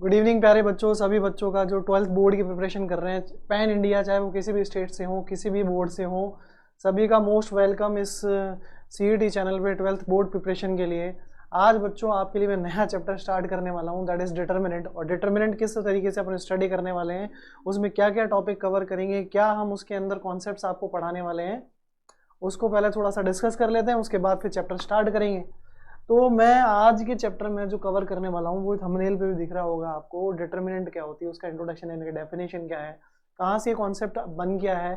Good evening प्यारे बच्चों, सभी बच्चों का जो 12th बोर्ड की प्रिपरेशन कर रहे हैं पैन इंडिया, चाहे वो किसी भी स्टेट से हो, किसी भी बोर्ड से हो, सभी का मोस्ट वेलकम इस CET चैनल पे 12th बोर्ड प्रिपरेशन के लिए। आज बच्चों आपके लिए मैं नया चैप्टर स्टार्ट करने वाला हूँ, दैट इज़ डिटर्मिनेंट। और डिटर्मिनेंट किस तरीके से अपन स्टडी करने वाले हैं, उसमें क्या क्या टॉपिक कवर करेंगे, क्या हम उसके अंदर कॉन्सेप्ट्स आपको पढ़ाने वाले हैं, उसको पहले थोड़ा सा डिस्कस कर लेते हैं, उसके बाद फिर चैप्टर स्टार्ट करेंगे। तो मैं आज के चैप्टर में जो कवर करने वाला हूँ वो थंबनेल पे भी दिख रहा होगा आपको, डिटर्मिनेंट क्या होती है, उसका इंट्रोडक्शन यानी कि डेफिनेशन क्या है, कहाँ से ये कॉन्सेप्ट बन गया है,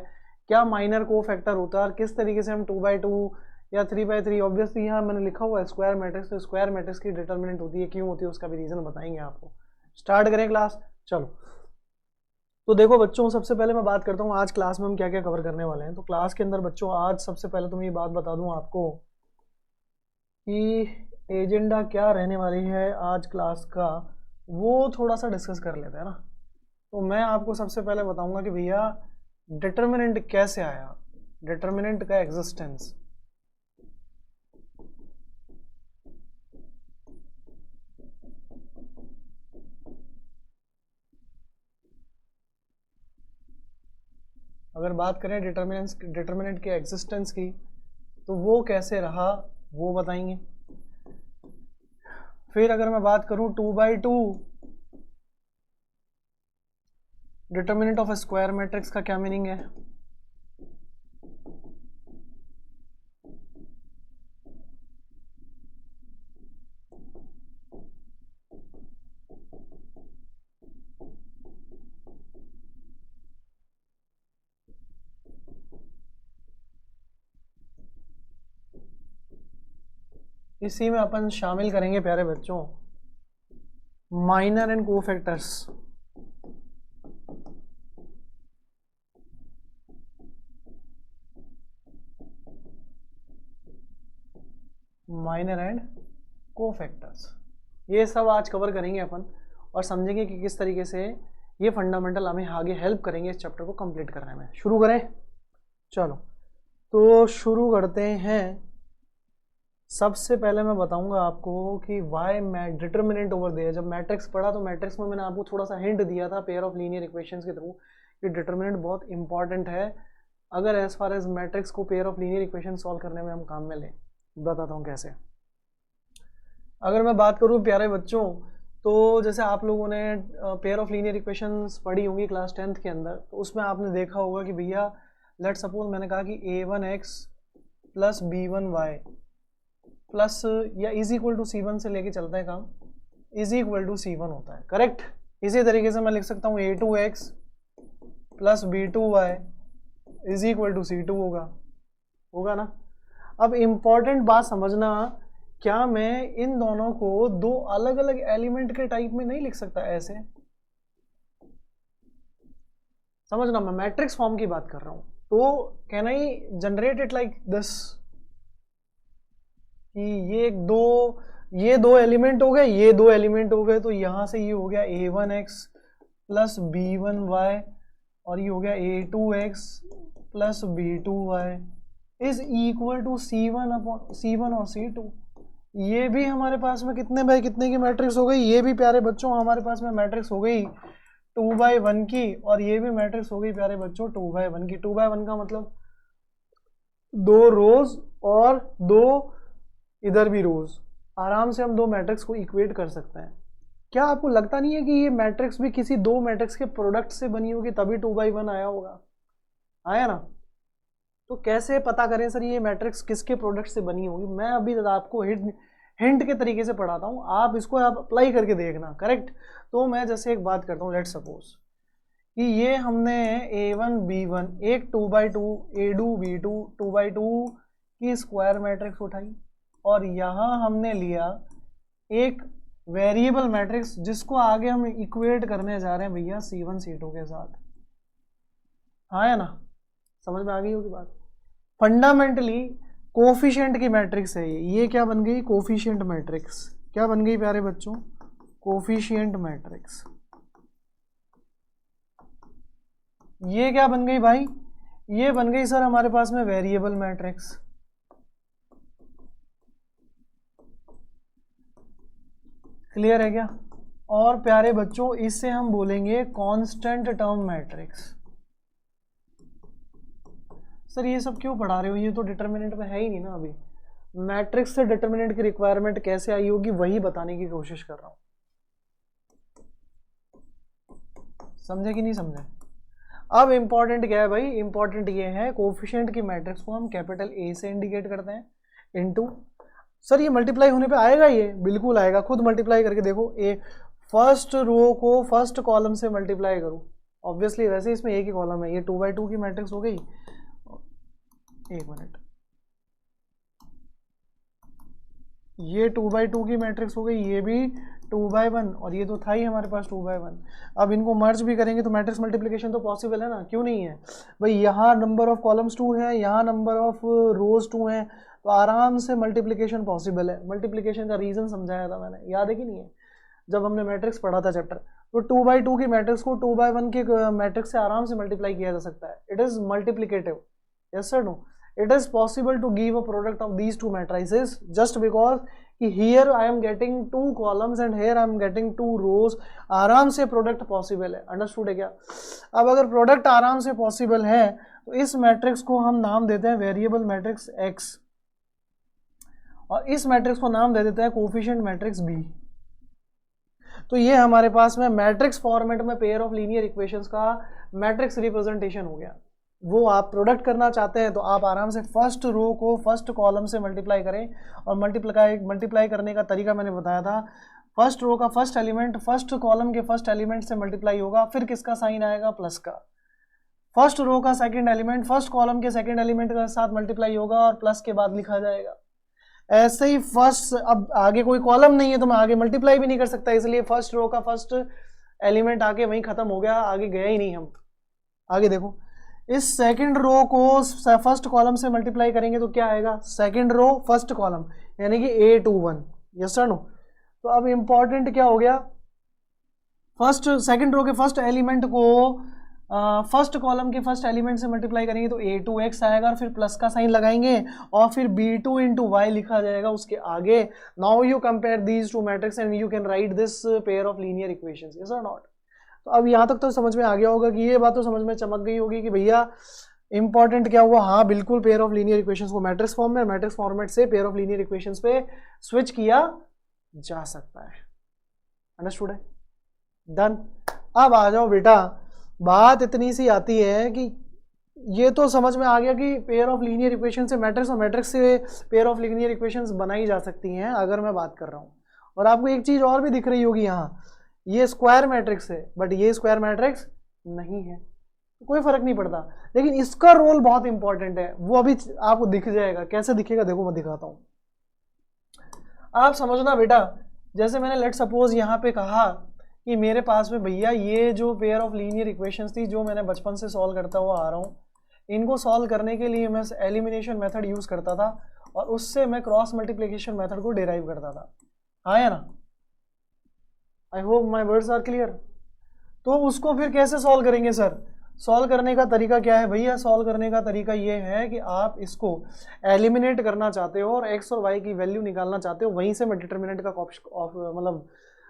क्या माइनर को फैक्टर होता है और किस तरीके से हम 2x2 या 3x3, ऑब्वियसली यहाँ मैंने लिखा हुआ है स्क्वायर मैट्रिक्स, तो स्क्वायर मैट्रिक्स की डिटर्मिनेंट होती है, क्यों होती है, उसका भी रीजन बताएंगे आपको। स्टार्ट करें क्लास, चलो। तो देखो बच्चों, सबसे पहले मैं बात करता हूँ आज क्लास में हम क्या क्या कवर करने वाले हैं। तो क्लास के अंदर बच्चों आज सबसे पहले तो मैं ये बात बता दूँ आपको कि एजेंडा क्या रहने वाली है आज क्लास का, वो थोड़ा सा डिस्कस कर लेते हैं ना। तो मैं आपको सबसे पहले बताऊंगा कि भैया डिटर्मिनेंट कैसे आया, डिटर्मिनेंट का एग्जिस्टेंस। अगर बात करें डिटर्मिनेंट के एग्जिस्टेंस की, तो वो कैसे रहा वो बताएंगे। फिर अगर मैं बात करूं 2x2 determinant of square matrix का क्या मीनिंग है, इसी में अपन शामिल करेंगे प्यारे बच्चों minor and cofactors. Minor and cofactors, ये सब आज कवर करेंगे अपन और समझेंगे कि किस तरीके से ये फंडामेंटल हमें आगे हेल्प करेंगे इस चैप्टर को कंप्लीट करने में। शुरू करें, चलो। तो शुरू करते हैं। सबसे पहले मैं बताऊंगा आपको कि वाई डिटर्मिनेंट ओवर देयर। जब मैट्रिक्स पढ़ा तो मैट्रिक्स में मैंने आपको थोड़ा सा हिंट दिया था पेयर ऑफ लीनियर इक्वेशंस के थ्रू कि डिटर्मिनेंट बहुत इंपॉर्टेंट है अगर एज फार एज मैट्रिक्स को pair of linear equation solve करने में हम काम में लें। बताता हूँ कैसे। अगर मैं बात करूँ प्यारे बच्चों, तो जैसे आप लोगों ने पेयर ऑफ लीनियर इक्वेशंस पढ़ी होंगी क्लास 10th के अंदर, तो उसमें आपने देखा होगा कि भैया लेट सपोज मैंने कहा कि a1x प्लस b1y प्लस या इज इक्वल टू C1 से लेके चलता है काम, इज इक्वल टू C1 होता है, करेक्ट। इसी तरीके से मैं लिख सकता हूँ a2x plus b2y is equal to C2 होगा ना। अब इंपॉर्टेंट बात समझना, क्या मैं इन दोनों को दो अलग अलग एलिमेंट के टाइप में नहीं लिख सकता ऐसे? समझना, मैं मैट्रिक्स फॉर्म की बात कर रहा हूं। तो can I generate it like this कि ये दो एलिमेंट हो गए, ये दो एलिमेंट हो गए, तो यहां से ये हो गया a1x प्लस b1y और ये हो गया a2x plus b2y is equal to C1 और C2। ये भी हमारे पास में कितने बाय कितने की मैट्रिक्स हो गई, ये भी प्यारे बच्चों हमारे पास में मैट्रिक्स हो गई 2x1 की, और ये भी मैट्रिक्स हो गई प्यारे बच्चों 2x1 की। 2x1 का मतलब दो रोज और दो इधर भी रोज, आराम से हम दो मैट्रिक्स को इक्वेट कर सकते हैं। क्या आपको लगता नहीं है कि ये मैट्रिक्स भी किसी दो मैट्रिक्स के प्रोडक्ट से बनी होगी, तभी 2x1 आया होगा? आया ना। तो कैसे पता करें सर ये मैट्रिक्स किसके प्रोडक्ट से बनी होगी? मैं अभी आपको हिंट के तरीके से पढ़ाता हूँ, आप इसको आप अप्लाई करके देखना, करेक्ट। तो मैं जैसे एक बात करता हूँ, लेट सपोज कि ये हमने a1 b1 एक 2x2 a2 b2 2x2 की स्क्वायर मैट्रिक्स उठाई, और यहाँ हमने लिया एक वेरिएबल मैट्रिक्स जिसको आगे हम इक्वेट करने जा रहे हैं भैया C1 C2 के साथ। हाँ है ना, समझ में आ गई होगी बात। फंडामेंटली कोफिशिएंट की मैट्रिक्स है ये क्या बन गई? Coefficient matrix. क्या बन गई प्यारे बच्चों? Coefficient matrix. ये क्या बन गई भाई? ये बन गई सर हमारे पास में वेरिएबल मैट्रिक्स। क्लियर है क्या? और प्यारे बच्चों इससे हम बोलेंगे कांस्टेंट टर्म मैट्रिक्स। सर ये सब क्यों पढ़ा रहे हो, ये तो डिटर्मिनेंट में है ही नहीं ना अभी। मैट्रिक्स से डिटर्मिनेंट की रिक्वायरमेंट कैसे आई होगी वही बताने की कोशिश कर रहा हूं, समझे कि नहीं समझे। अब इंपॉर्टेंट क्या है भाई, इंपॉर्टेंट ये है कोफिशिएंट की मैट्रिक्स को हम कैपिटल ए से इंडिकेट करते हैं इनटू। सर ये मल्टीप्लाई होने पे आएगा, ये बिल्कुल आएगा, खुद मल्टीप्लाई करके देखो। ए फर्स्ट रो को फर्स्ट कॉलम से मल्टीप्लाई करो, ऑब्वियसली वैसे इसमें एक ही कॉलम है, ये 2x2 की मैट्रिक्स हो गई। एक मिनट, ये 2x2 की मैट्रिक्स हो गई, ये भी 2x1 और ये तो था ही हमारे पास 2x1। अब इनको मर्ज भी करेंगे तो मैट्रिक्स मल्टीप्लिकेशन तो पॉसिबल है ना, क्यों नहीं है भाई। यहाँ नंबर ऑफ कॉलम्स 2 है, यहाँ नंबर ऑफ रोज 2 है, तो आराम से मल्टीप्लिकेशन पॉसिबल है। मल्टीप्लिकेशन का रीजन समझाया था मैंने, याद है कि नहीं है, जब हमने मैट्रिक्स पढ़ा था चैप्टर। तो 2x2 की मैट्रिक्स को 2x1 की मैट्रिक्स से आराम से मल्टीप्लाई किया जा सकता है। It is multiplicative, yes sir no. It is possible to give a product of these two matrices just because here I am getting 2 columns and here I am getting 2 rows। आराम से product possible है, understood है क्या। अब अगर product आराम से possible है तो इस मैट्रिक्स को हम नाम देते हैं वेरिएबल मैट्रिक्स X और इस मैट्रिक्स को नाम दे देते हैं कोफिशिएंट मैट्रिक्स B। तो ये हमारे पास में मैट्रिक्स फॉर्मेट में पेयर ऑफ लीनियर इक्वेशंस का मैट्रिक्स रिप्रेजेंटेशन हो गया। वो आप प्रोडक्ट करना चाहते हैं तो आप आराम से फर्स्ट रो को फर्स्ट कॉलम से मल्टीप्लाई करें, और मल्टीप्लाई करने का तरीका मैंने बताया था। फर्स्ट रो का फर्स्ट एलिमेंट फर्स्ट कॉलम के फर्स्ट एलिमेंट से मल्टीप्लाई होगा, फिर किसका साइन आएगा, प्लस का। फर्स्ट रो का सेकंड एलिमेंट फर्स्ट कॉलम के सेकंड एलिमेंट के साथ मल्टीप्लाई होगा और प्लस के बाद लिखा जाएगा। ऐसे ही फर्स्ट, अब आगे कोई कॉलम नहीं है तो मैं आगे मल्टीप्लाई भी नहीं कर सकता, इसलिए फर्स्ट रो का फर्स्ट एलिमेंट आके वहीं खत्म हो गया, आगे गया ही नहीं हम। आगे देखो, इस सेकंड रो को फर्स्ट कॉलम से मल्टीप्लाई करेंगे तो क्या आएगा, सेकंड रो फर्स्ट कॉलम, यानी कि A21, यस सर नो। तो अब इंपॉर्टेंट क्या हो गया, फर्स्ट सेकंड रो के फर्स्ट एलिमेंट को फर्स्ट कॉलम के फर्स्ट एलिमेंट से मल्टीप्लाई करेंगे तो A2x आएगा और फिर प्लस का साइन लगाएंगे और फिर B2 इंटू वाई लिखा जाएगा उसके आगे। Now you compare these two matrix and you can write this pair of linear equations, yes और नॉट। तो अब यहाँ तक तो समझ में आ गया होगा कि ये बात तो समझ में चमक गई होगी कि भैया इंपॉर्टेंट क्या हुआ। हाँ बिल्कुल, पेयर ऑफ लीनियर इक्वेशंस को मैट्रिक्स फॉर्म में, मैट्रिक्स फॉर्मेट से पेयर ऑफ लीनियर इक्वेशंस पे स्विच किया जा सकता है, अंडरस्टूड है, डन। अब आ जाओ बेटा, बात इतनी सी आती है कि ये तो समझ में आ गया कि पेयर ऑफ लीनियर इक्वेशन से मैट्रिक्स और मैट्रिक्स से पेयर ऑफ लीनियर इक्वेशंस बनाई जा सकती हैं अगर मैं बात कर रहा हूँ। और आपको एक चीज और भी दिख रही होगी, यहाँ ये स्क्वायर मैट्रिक्स है बट ये स्क्वायर मैट्रिक्स नहीं है, कोई फर्क नहीं पड़ता, लेकिन इसका रोल बहुत इंपॉर्टेंट है, वो अभी आपको दिख जाएगा। कैसे दिखेगा देखो, मैं दिखाता हूँ, आप समझना बेटा। जैसे मैंने लेट सपोज यहाँ पे कहा कि मेरे पास में भैया ये जो पेयर ऑफ लीनियर इक्वेशंस थी जो मैंने बचपन से सॉल्व करता हुआ आ रहा हूँ, इनको सॉल्व करने के लिए मैं एलिमिनेशन मेथड यूज करता था और उससे मैं क्रॉस मल्टीप्लिकेशन मेथड को डिराइव करता था, हाँ या ना। I hope my words are clear. तो उसको फिर कैसे सॉल्व करेंगे सर, सॉल्व करने का तरीका क्या है भैया, सॉल्व करने का तरीका ये है कि आप इसको एलिमिनेट करना चाहते हो और एक्स और वाई की वैल्यू निकालना चाहते हो, वहीं से मैं डिटर्मिनेंट का मतलब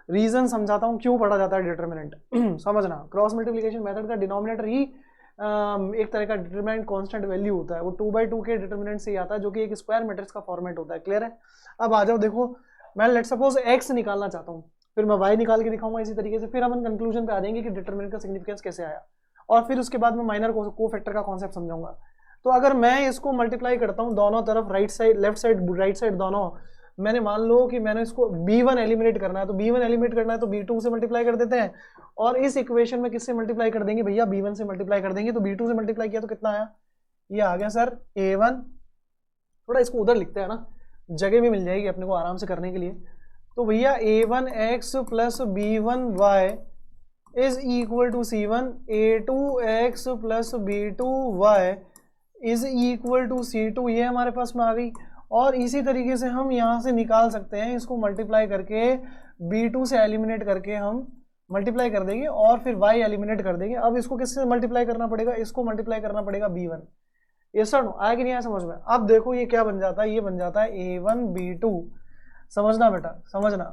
रीजन समझाता हूँ क्यों पढ़ा जाता है डिटर्मिनेंट। समझना, क्रॉस मल्टीप्लिकेशन मेथड का डिनोमिनेटर ही एक तरह का डिटरमिनेंट कांस्टेंट वैल्यू होता है, वो 2/2 के डिटर्मिनेंट से ही आता है जो कि एक स्क्वायर मैट्रिक्स का फॉर्मेट होता है, क्लियर है। अब आ जाओ देखो, मैं लेट सपोज एक्स निकालना चाहता हूँ, फिर मैं वाई निकाल के दिखाऊंगा इसी तरीके से, फिर हम कंक्लूजन पे आ जाएंगे कि डिटरमिनेंट का सिग्निफिकेंस कैसे आया, और फिर उसके बाद मैं माइनर को फैक्टर का कॉन्सेप्ट समझाऊंगा। तो अगर मैं इसको मल्टीप्लाई करता हूँ दोनों तरफ, right side left side right side दोनों, मैंने मान लो कि मैंने इसको B1 एलिमिनेट करना है, तो B1 एलिमिनेट करना है तो B2 से मल्टीप्लाई कर देते हैं, और इस इक्वेशन में किससे मल्टीप्लाई कर देंगे भैया, B1 से मल्टीप्लाई कर देंगे। तो B2 से मल्टीप्लाई किया तो कितना आया, ये आ गया सर A1। थोड़ा इसको उधर लिखते हैं ना, जगह भी मिल जाएगी अपने को आराम से करने के लिए। तो भैया A1x plus B1y is equal to C1, A2x plus B2y is equal to C2, ये हमारे पास में आ गई। और इसी तरीके से हम यहाँ से निकाल सकते हैं, इसको मल्टीप्लाई करके B2 से एलिमिनेट करके हम मल्टीप्लाई कर देंगे और फिर y एलिमिनेट कर देंगे। अब इसको किससे मल्टीप्लाई करना पड़ेगा, इसको मल्टीप्लाई करना पड़ेगा B1। ये सर आया कि नहीं आया समझ में। अब देखो ये क्या बन जाता है, ये बन जाता है A1 B2, समझना बेटा समझना,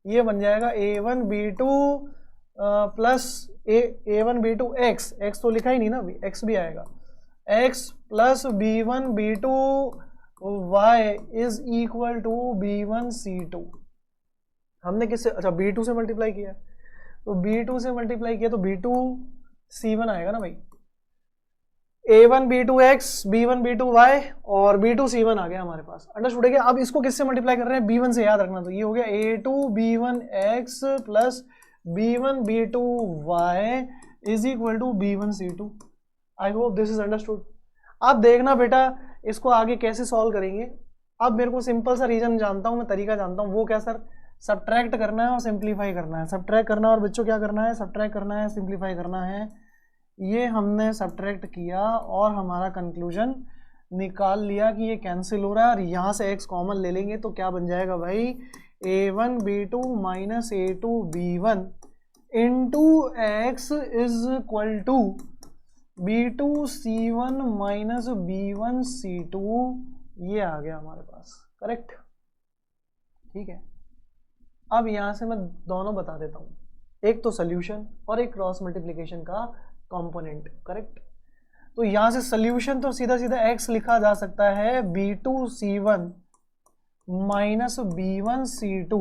ये बन जाएगा A1 B2 plus A1 B2 x तो लिखा ही नहीं ना, x भी आएगा, x plus B1 B2 y is equal to B1 C2। हमने किससे, अच्छा B2 से मल्टीप्लाई किया, तो B2 से मल्टीप्लाई किया तो B2 C1 आएगा ना भाई, A1 B2 x B1 B2 y और B2 C1 आ गया हमारे पास। अंडरस्टूड है क्या? अब इसको किससे मल्टीप्लाई कर रहे हैं, B1 से, याद रखना। तो ये हो गया A2 B1 x plus B1 B2 y is equal to B1 C2। I hope this is understood. अब देखना बेटा इसको आगे कैसे सॉल्व करेंगे। अब मेरे को सिंपल सा रीजन जानता हूं मैं, तरीका जानता हूं, वो क्या सर, सब्ट्रैक्ट करना है और सिंप्लीफाई करना है। सब्ट्रैक्ट करना और बच्चों क्या करना है, सब्ट्रैक्ट करना है, सिंप्लीफाई करना है। ये हमने सब्ट्रैक्ट किया और हमारा कंक्लूजन निकाल लिया कि ये कैंसिल हो रहा है, और यहाँ से x कॉमन ले लेंगे तो क्या बन जाएगा भाई, A1 B2 minus A2 B1 into x is equal to B2 C1 minus B1 C2। ये आ गया हमारे पास, करेक्ट, ठीक है। अब यहाँ से मैं दोनों बता देता हूँ, एक तो सोल्यूशन और एक क्रॉस मल्टीप्लिकेशन का कंपोनेंट, करेक्ट। तो यहाँ से सोल्यूशन तो सीधा सीधा x लिखा जा सकता है B2 C1 minus B1 C2,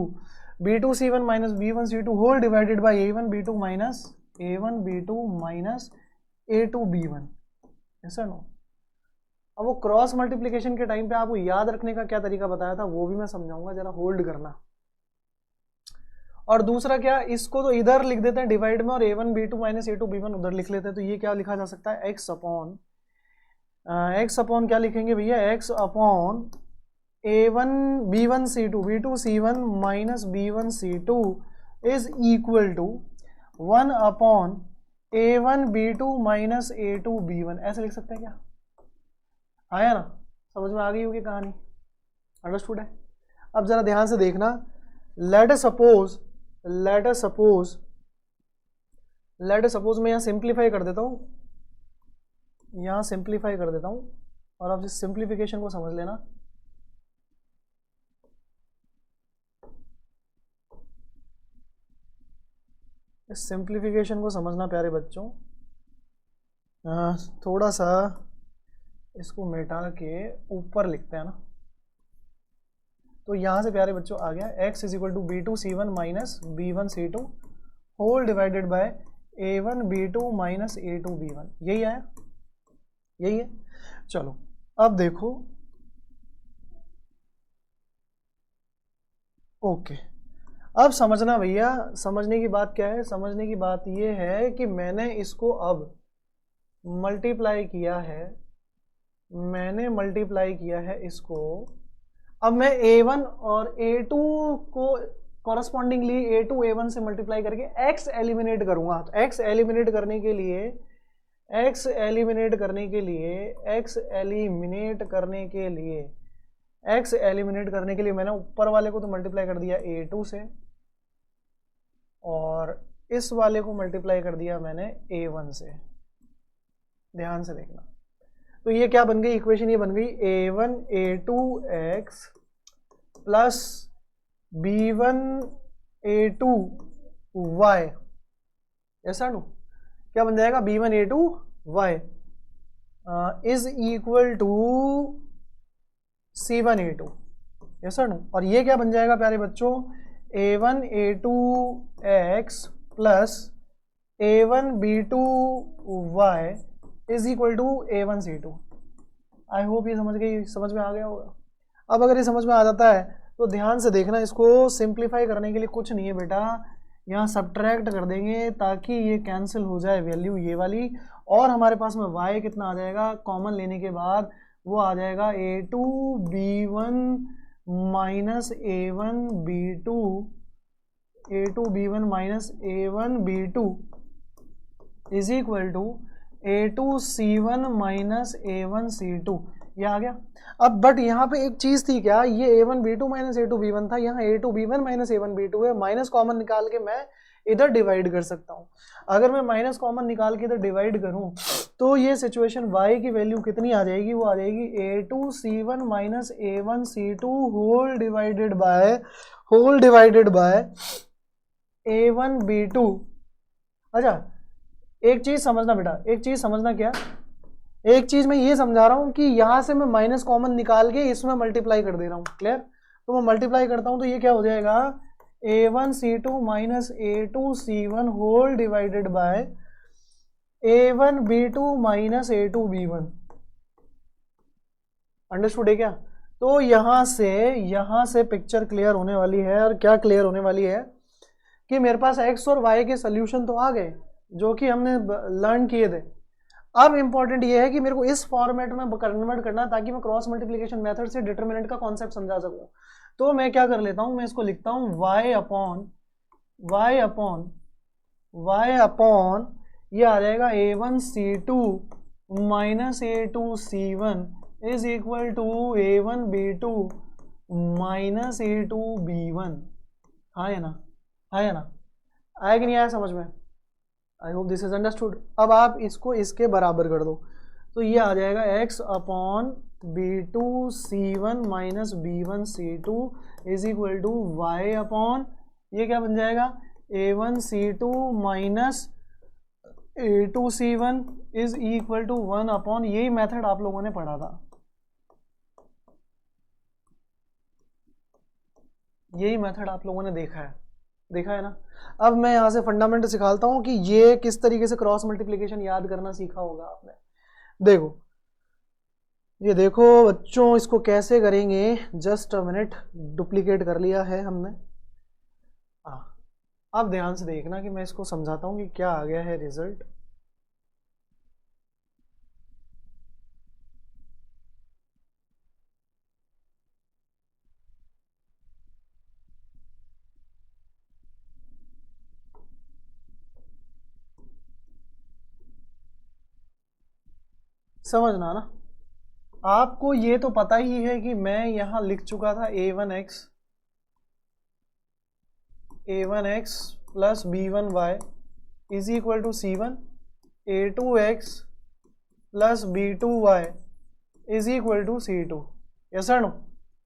B2 C1 minus B1 C2 whole divided by A1 B2 minus A1 B2 minus A2 B1, ऐसा नो। अब वो क्रॉस मल्टीप्लिकेशन के टाइम पे आपको याद रखने का क्या तरीका बताया था वो भी मैं समझाऊंगा, जरा होल्ड करना। और दूसरा क्या, इसको तो इधर लिख देते हैं डिवाइड में और A1 B2 minus A2 B1 उधर लिख लेते हैं। तो ये क्या लिखा जा सकता है, x अपॉन क्या लिखेंगे भैया, x upon A1 B1 C2 B2 C1 minus B1 C2 is equal to 1 upon A1 B2 minus A2 B1, ऐसे लिख सकते हैं क्या? आया ना, समझ में आ गई होगी कहानी, अंडरस्टूड है। अब जरा ध्यान से देखना, लेट अस सपोज मैं यहाँ सिंप्लीफाई कर देता हूँ, और आप इस सिंप्लीफिकेशन को समझ लेना। इस सिंप्लीफिकेशन को समझना प्यारे बच्चों, थोड़ा सा इसको मिटा के ऊपर लिखते हैं ना। तो यहाँ से प्यारे बच्चों आ गया x is equal to B2 C1 minus B1 C2 whole divided by A1 B2 minus A2 B1, यही आया, यही है। चलो अब देखो, ओके, अब समझना भैया, समझने की बात क्या है, समझने की बात ये है कि मैंने इसको अब मल्टीप्लाई किया है इसको। अब मैं A1 और A2 को कॉरस्पॉन्डिंगली A2 A1 से मल्टीप्लाई करके x एलिमिनेट करूंगा। तो x एलिमिनेट करने के लिए मैंने ऊपर वाले को तो मल्टीप्लाई कर दिया A2 से, और इस वाले को मल्टीप्लाई कर दिया मैंने A1 से। ध्यान से देखना, तो ये क्या बन गई इक्वेशन, ये बन गई A1 A2x plus B1 A2y, ऐसा नो, क्या बन जाएगा, B1 A2y is equal to C1 A2, ऐसा नो। और ये क्या बन जाएगा प्यारे बच्चों, A1 A2x plus A1 B2y is equal to A1 C2। I hope ये समझ में आ गया होगा। अब अगर ये समझ में आ जाता है तो ध्यान से देखना, इसको सिंप्लीफाई करने के लिए कुछ नहीं है बेटा, यहाँ सब्ट्रैक्ट कर देंगे ताकि ये कैंसिल हो जाए वैल्यू ये वाली, और हमारे पास में y कितना आ जाएगा, कॉमन लेने के बाद वो आ जाएगा A2 B1 minus A1 B1 minus A1 B2 is equal to A2 C1 minus A1 C2, ये आ गया। अब बट यहाँ पे एक चीज थी क्या, ये A1 B2 minus A2 B1 था, यहाँ A2 B1 minus A1 B2 है, माइनस कॉमन निकाल के मैं इधर डिवाइड कर सकता हूँ। अगर मैं माइनस कॉमन निकाल के इधर डिवाइड करूँ तो ये सिचुएशन y की वैल्यू कितनी आ जाएगी, वो आ जाएगी a2c1 minus a1c2 whole divided by a1b2। अच्छा एक चीज समझना बेटा, एक चीज समझना, क्या एक चीज मैं ये समझा रहा हूं कि यहां से मैं माइनस कॉमन निकाल के इसमें मल्टीप्लाई कर दे रहा हूं, क्लियर। तो मैं मल्टीप्लाई करता हूं तो ये क्या हो जाएगा, a1c2 minus a2c1 whole divided by a1b2 minus a2b1। Understood है क्या? तो यहां से पिक्चर क्लियर होने वाली है। और क्या क्लियर होने वाली है कि मेरे पास x और y के सोल्यूशन तो आ गए जो कि हमने लर्न किए थे। अब इंपॉर्टेंट ये है कि मेरे को इस फॉर्मेट में कन्वर्ट करना ताकि मैं क्रॉस मल्टीप्लिकेशन मेथड से डिटरमिनेंट का कॉन्सेप्ट समझा सकूं। तो मैं क्या कर लेता हूं, मैं इसको लिखता हूं y अपॉन ये आ जाएगा a1c2 minus a2c1 is equal to a1b2 minus a2b1। हाँ या ना, हाँ या ना, आया कि नहीं आया समझ में? आई होप दिस इज अंडरस्टूड। अब आप इसको इसके बराबर कर दो तो ये आ जाएगा x upon b2c1 minus b1c2 is equal to y upon ये क्या बन जाएगा, a1c2 minus a2c1 is equal to 1 upon, यही मेथड आप लोगों ने पढ़ा था, यही मेथड आप लोगों ने देखा है ना। अब मैं यहां से फंडामेंट सिखाता हूं कि ये किस तरीके से क्रॉस मल्टीप्लिकेशन याद करना सीखा होगा आपने। देखो ये देखो बच्चों, इसको कैसे करेंगे, जस्ट अ मिनट, डुप्लीकेट कर लिया है हमने। अब ध्यान से देखना कि मैं इसको समझाता हूं कि क्या आ गया है रिजल्ट। समझना ना, आपको ये तो पता ही है कि मैं यहां लिख चुका था a1x plus b1y is equal to c1, a2x plus b2y is equal to c2। Yes sir no,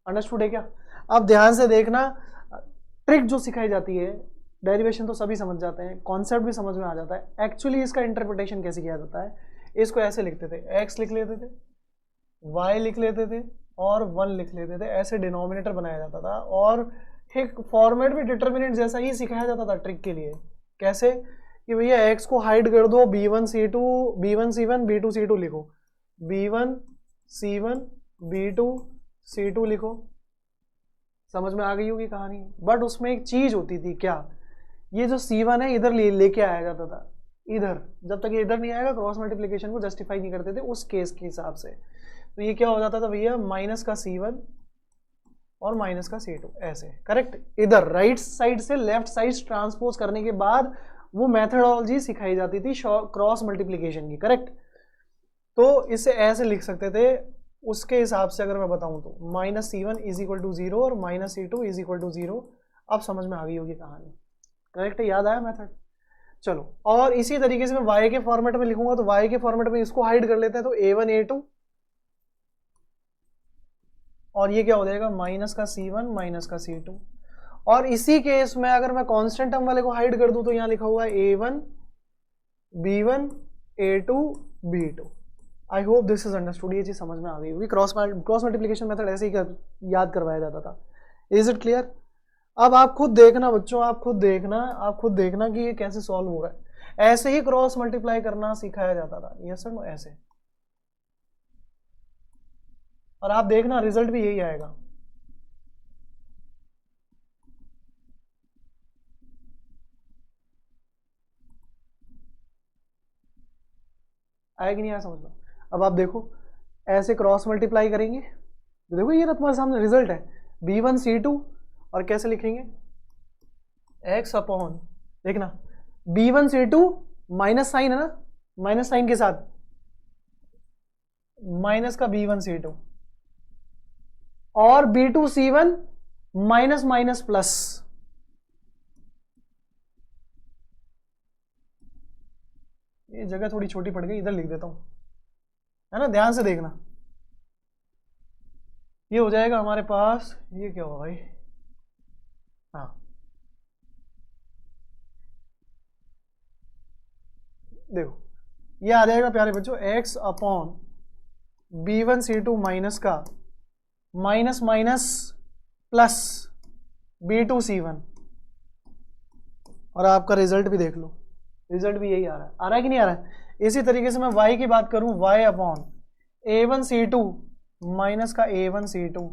understood है क्या? अब ध्यान से देखना, ट्रिक जो सिखाई जाती है, डेरिवेशन तो सभी समझ जाते हैं, कॉन्सेप्ट भी समझ में आ जाता है, एक्चुअली इसका इंटरप्रिटेशन कैसे किया जाता है। इसको ऐसे लिखते थे, x लिख लेते थे, y लिख लेते थे और 1 लिख लेते थे, ऐसे डिनोमिनेटर बनाया जाता था और एक फॉर्मेट भी डिटरमिनेंट जैसा ही सिखाया जाता था ट्रिक के लिए। कैसे कि भैया x को हाइड कर दो, b1c2 b1c1 b2c2 लिखो, b1c1 b2c2 लिखो। समझ में आ गई होगी कहानी। बट उसमें एक चीज होती थी, क्या, ये जो c1 है इधर लेके आया जाता था, इधर, जब तक ये इधर नहीं आएगा क्रॉस मल्टीप्लिकेशन को जस्टिफाई नहीं करते थे उस केस के हिसाब से। तो ये क्या हो जाता था भैया, माइनस का c1 और माइनस का c2 ऐसे, करेक्ट। इधर राइट साइड से लेफ्ट साइड ट्रांसपोज करने के बाद वो मेथडोलॉजी सिखाई जाती थी क्रॉस मल्टीप्लिकेशन की, करेक्ट। तो इसे ऐसे लिख सकते थे, उसके हिसाब से अगर मैं बताऊं तो minus c1 is equal to 0 और minus c2 is equal to 0। अब समझ में आ गई होगी कहानी, करेक्ट है, याद आया मेथड। चलो, और इसी तरीके से मैं y के फॉर्मेट में लिखूंगा तो y के फॉर्मेट में इसको हाइड कर लेते हैं, तो a1 a2 और ये क्या हो जाएगा, माइनस का c1 माइनस का c2। और इसी केस में अगर मैं कांस्टेंट टर्म वाले को हाइड कर दूं तो यहां लिखा हुआ है a1 b1 a2 b2। I hope this is understood, ये चीज समझ में आ गई होगी। क्रॉस मल्टीप्लिकेशन मेथड ऐसे ही याद करवाया जाता था। Is it clear? अब आप खुद देखना बच्चों, आप खुद देखना कि ये कैसे सॉल्व हो रहा है। ऐसे ही क्रॉस मल्टीप्लाई करना सिखाया जाता था, यस सर, ऐसे। और आप देखना रिजल्ट भी यही आएगा। आया कि नहीं आया समझ में? अब आप देखो, ऐसे क्रॉस मल्टीप्लाई करेंगे, देखो ये ना तुम्हारे सामने रिजल्ट है, b1c2 और कैसे लिखेंगे, x अपॉन, देखना b1c2 माइनस साइन है ना, माइनस साइन के साथ माइनस का b1c2 और b2c1 माइनस माइनस प्लस, ये जगह थोड़ी छोटी पड़ गई, इधर लिख देता हूँ, है ना, ध्यान से देखना। ये हो जाएगा हमारे पास, ये क्या हुआ भाई, हाँ देखो ये आ जाएगा प्यारे बच्चों, x अपॉन B1C2 माइनस का माइनस माइनस प्लस B2C1, और आपका रिजल्ट भी देख लो, रिजल्ट भी यही आ रहा है कि नहीं आ रहा है। इसी तरीके से मैं y की बात करूं, y अपॉन A1C2 माइनस का A1C2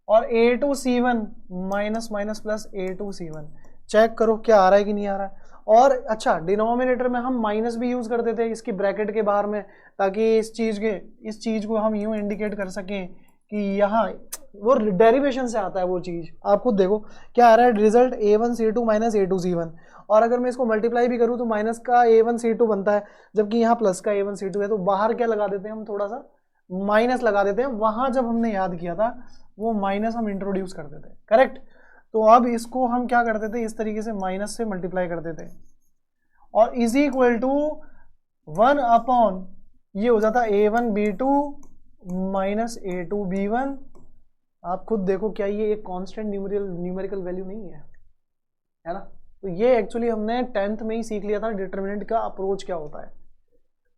और A2C1 minus minus plus A2C1, check करो क्या आ रहा है कि नहीं आ रहा है। और अच्छा, डिनोमिनेटर में हम माइनस भी यूज करते थे इसकी ब्रैकेट के बाहर में, ताकि इस चीज को हम यूं इंडिकेट कर सकें कि यहाँ वो डेरिवेशन से आता है वो चीज। आप खुद देखो क्या आ रहा है, रिजल्ट A1C2 माइनस A2C1, और अगर मैं इसको मल्टीप्लाई भी करूँ तो माइनस का A1C2 बनता है, जबकि यहाँ प्लस का A1C2 है। तो बाहर क्या लगा देते हैं हम, थोड़ा सा माइनस लगा देते हैं। वहां जब हमने याद किया था वो माइनस हम इंट्रोड्यूस करते थे, करेक्ट। तो अब इसको हम क्या करते थे, इस तरीके से माइनस से मल्टीप्लाई करते थे, और इज इक्वल टू 1 अपॉन ये हो जाता A1B2 माइनस A2B1। आप खुद देखो क्या ये एक कांस्टेंट न्यूमेरिकल वैल्यू नहीं है ना। तो ये एक्चुअली हमने 10th में ही सीख लिया था, डिटर्मिनेंट का अप्रोच क्या होता है।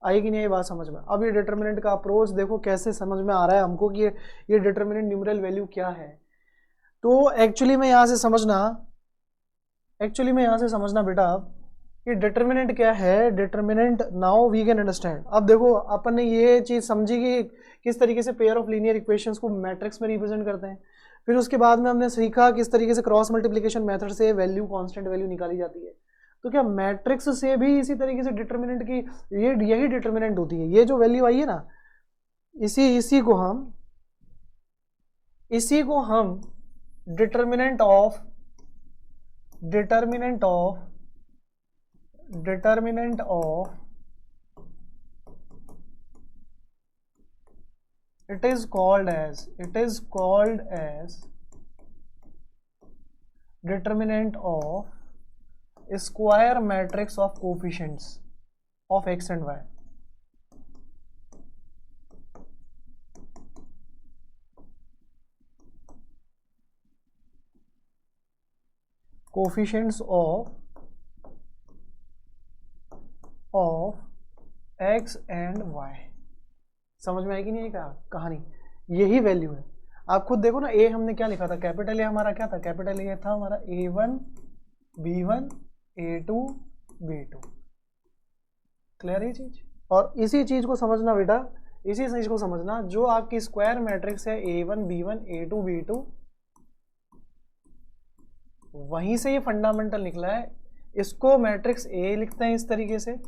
आई कि नहीं ये बात समझ में। अब ये डिटर्मिनेंट का अप्रोच देखो कैसे समझ में आ रहा है हमको कि ये डिटर्मिनेंट न्यूमेरिकल वैल्यू क्या है। तो एक्चुअली में यहाँ से समझना बेटा कि डिटर्मिनेंट क्या है। Determinant now we can understand. अब देखो अपन ने ये चीज समझी कि किस तरीके से पेयर ऑफ लीनियर इक्वेशंस को मैट्रिक्स में रिप्रेजेंट करते हैं। फिर उसके बाद में हमने सीखा किस तरीके से क्रॉस मल्टीप्लिकेशन मेथड से वैल्यू, कांस्टेंट वैल्यू निकाली जाती है। तो क्या मैट्रिक्स से भी इसी तरीके से डिटर्मिनेंट की यही डिटर्मिनेंट होती है। ये जो वैल्यू आई है ना, इसी को हम determinant of it is called as determinant of square matrix of coefficients of x and y. Coefficients of x and y। समझ में आएगी नहीं है क्या कहानी, यही वैल्यू है। आप खुद देखो ना, ए हमने क्या लिखा था, कैपिटल ए हमारा क्या था, कैपिटल ए था हमारा A1 B1 A2 B2। Clear है ये चीज। और इसी चीज को समझना बेटा, इसी चीज को समझना, जो आपकी स्क्वायर मैट्रिक्स है A1 B1 A2 B2, वहीं से ये फंडामेंटल निकला है। इसको मैट्रिक्स ए लिखते हैं इस तरीके से,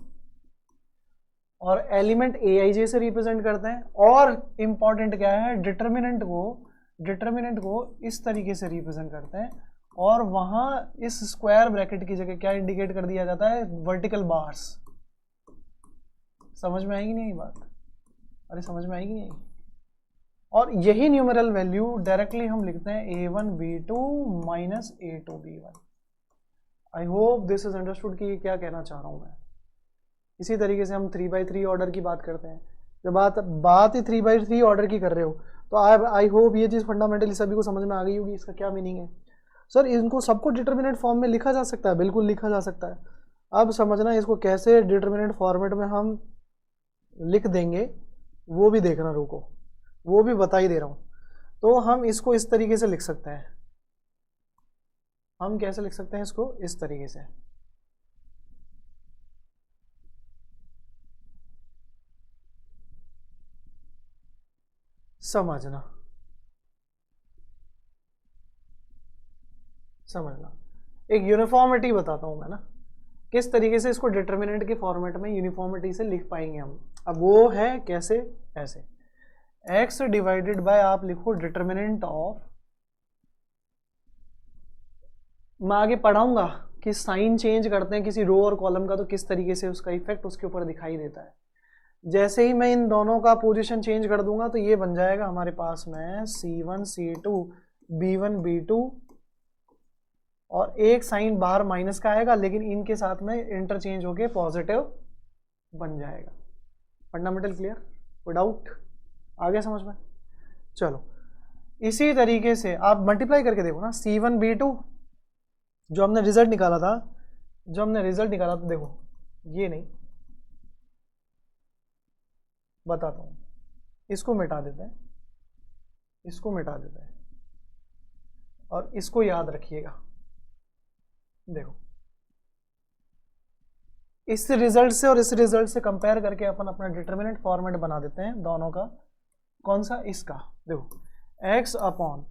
और एलिमेंट Aij से रिप्रेजेंट करते हैं। और इंपॉर्टेंट क्या है, डिटर्मिनेंट को इस तरीके से रिप्रेजेंट करते हैं, और वहां इस स्क्वायर ब्रैकेट की जगह क्या इंडिकेट कर दिया जाता है, वर्टिकल बार्स। समझ में आएगी नहीं बात, अरे समझ में आएगी नहीं। और यही न्यूमेरल वैल्यू डायरेक्टली हम लिखते हैं A1 B2 minus A2 B1। I hope this is understood कि ये क्या कहना चाह रहा हूं मैं। इसी तरीके से हम 3x3 ऑर्डर की बात करते हैं। जब बात ही 3x3 ऑर्डर की कर रहे हो, तो आई होप ये चीज़ फंडामेंटली सभी को समझ में आ गई होगी इसका क्या मीनिंग है। सर इनको सबको डिटर्मिनेंट फॉर्म में लिखा जा सकता है, बिल्कुल लिखा जा सकता है। अब समझना इसको कैसे डिटर्मिनेंट फॉर्मेट में हम लिख देंगे, वो भी देखना, रुको वो भी बता ही दे रहा हूँ। तो हम इसको इस तरीके से लिख सकते हैं। हम कैसे लिख सकते हैं इसको, इस तरीके से। समझना एक यूनिफॉर्मिटी बताता हूं मैं ना, किस तरीके से इसको डिटर्मिनेंट के फॉर्मेट में यूनिफॉर्मिटी से लिख पाएंगे हम। अब वो है कैसे, ऐसे x डिवाइडेड बाय, आप लिखो डिटर्मिनेंट ऑफ, मैं आगे पढ़ाऊंगा कि साइन चेंज करते हैं किसी रो और कॉलम का, तो किस तरीके से उसका इफेक्ट उसके ऊपर दिखाई देता है। जैसे ही मैं इन दोनों का पोजीशन चेंज कर दूंगा तो ये बन जाएगा हमारे पास में C1 C2 B1 B2, और एक साइन बाहर माइनस का आएगा, लेकिन इनके साथ में इंटरचेंज होके पॉजिटिव बन जाएगा। फंडामेंटल क्लियर, कोई डाउट? आ गया समझ में? चलो इसी तरीके से आप मल्टीप्लाई करके देखो ना, C1B2 जो हमने रिजल्ट निकाला था, देखो ये नहीं, बताता हूं, इसको मिटा देते हैं, और इसको याद रखिएगा। देखो इस रिजल्ट से और इस रिजल्ट से कंपेयर करके अपन अपना डिटर्मिनेंट फॉर्मेट बना देते हैं दोनों का। कौन सा? इसका। देखो x अपॉन,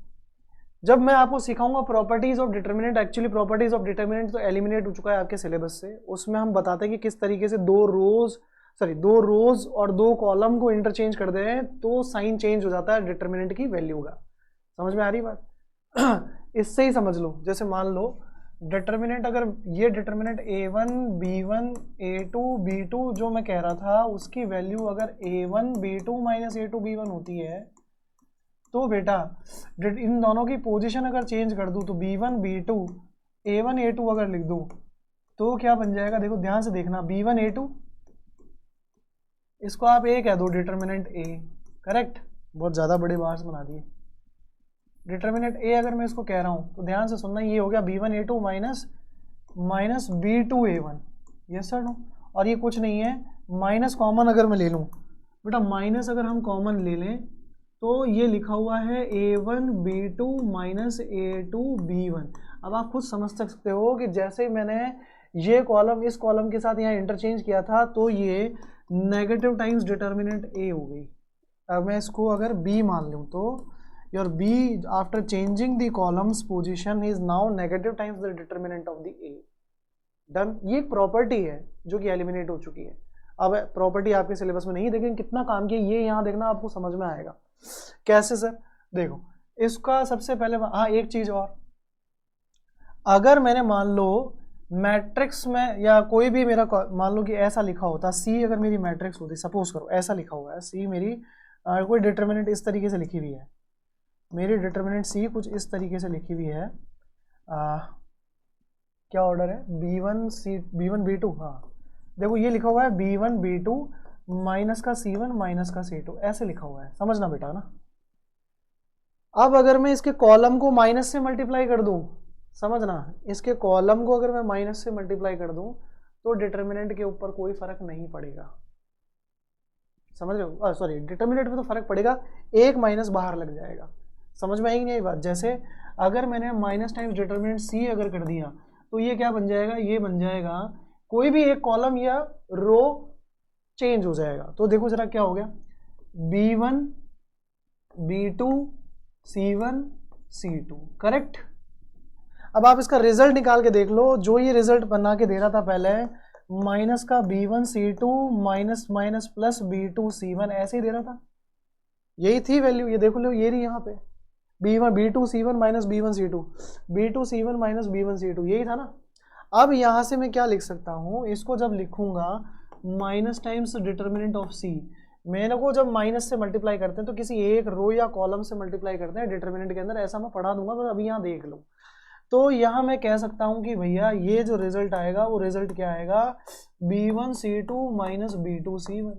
जब मैं आपको सिखाऊंगा properties of determinant, actually properties of determinant तो एलिमिनेट हो चुका है आपके सिलेबस से, उसमें हम बताते हैं कि किस तरीके से दो रोज और दो कॉलम को इंटरचेंज कर दे तो साइन चेंज हो जाता है डिटर्मिनेंट की वैल्यू का। समझ में आ रही बात? इससे ही समझ लो, जैसे मान लो डिटर्मिनेंट, अगर ये determinant A1 B1 A2 B2 जो मैं कह रहा था, उसकी वैल्यू अगर A1 B2 minus A2 B1 होती है, तो बेटा इन दोनों की पोजीशन अगर चेंज कर दूं तो B1 B2 A1 A2 अगर लिख दूं तो क्या बन जाएगा? देखो ध्यान से देखना, B1 A2, इसको आप A कह दो, डिटर्मिनेंट A, करेक्ट? बहुत ज़्यादा बड़े बार्स बना दिए। डिटर्मिनेंट A अगर मैं इसको कह रहा हूँ तो ध्यान से सुनना, ये हो गया B1 A2 minus B2 A1, yes sir no? और ये कुछ नहीं है, माइनस कॉमन अगर मैं ले लूँ बेटा, माइनस अगर हम कॉमन ले लें तो ये लिखा हुआ है A1 B2 minus A2 B1। अब आप खुद समझ सकते हो कि जैसे ही मैंने ये कॉलम इस कॉलम के साथ यहाँ इंटरचेंज किया था तो ये नेगेटिव टाइम्स डिटर्मिनेंट A हो गई। अब मैं इसको अगर B मान लूँ तो your B after changing the columns position is now negative times the determinant of the A। Done. ये एक प्रॉपर्टी है जो कि एलिमिनेट हो चुकी है। अब प्रॉपर्टी आपके सिलेबस में नहीं, लेकिन कितना काम किया ये यहाँ देखना, आपको समझ में आएगा। कैसे सर? देखो इसका सबसे पहले, हाँ एक चीज और, अगर मैंने मान लो मैट्रिक्स में या कोई भी मेरा मान लो कि ऐसा लिखा होता C, अगर मेरी मैट्रिक्स होती, सपोज करो ऐसा लिखा हुआ है C मेरी, कोई डिटर्मिनेंट इस तरीके से लिखी हुई है, मेरी डिटर्मिनेंट C कुछ इस तरीके से लिखी हुई है, क्या ऑर्डर है? B1 B2, हाँ देखो ये लिखा हुआ है B1 B2 माइनस का C1 माइनस का C2, ऐसे लिखा हुआ है, समझना बेटा ना। अब अगर मैं इसके कॉलम को माइनस से मल्टीप्लाई कर दूं, समझना, इसके कॉलम को अगर मैं माइनस से मल्टीप्लाई कर दूं तो डिटर्मिनेंट के ऊपर कोई फर्क नहीं पड़ेगा। समझ रहे हो? सॉरी, डिटर्मिनेंट में तो फर्क पड़ेगा, एक माइनस बाहर लग जाएगा। समझ में आएगी नहीं बात? जैसे अगर मैंने माइनस टाइम्स डिटर्मिनेंट C अगर कर दिया तो ये क्या बन जाएगा? ये बन जाएगा कोई भी एक कॉलम या रो चेंज हो जाएगा। तो देखो जरा क्या हो गया, B1 B2 C1 C2, correct? अब आप इसका रिजल्ट निकाल के देख लो, जो ये रिजल्ट बना के दे रहा था पहले, माइनस का B1 C2 minus minus plus B2 C1, ऐसे ही दे रहा था, यही थी वैल्यू। ये देखो लो, ये रही यहाँ पे B1 B2 C1 minus B1 C2, B2 C1 minus B1 C2, यही था ना। अब यहाँ से मैं क्या लिख सकता हूँ, इसको जब लिखूंगा minus times determinant of C, मैंने को जब माइनस से मल्टीप्लाई करते हैं तो किसी एक रो या कॉलम से मल्टीप्लाई करते हैं डिटर्मिनेंट के अंदर, ऐसा मैं पढ़ा दूंगा, तो अभी यहाँ देख लो। तो यहाँ मैं कह सकता हूँ कि भैया ये जो रिजल्ट आएगा वो रिजल्ट क्या आएगा? B1 C2 minus B2 C1।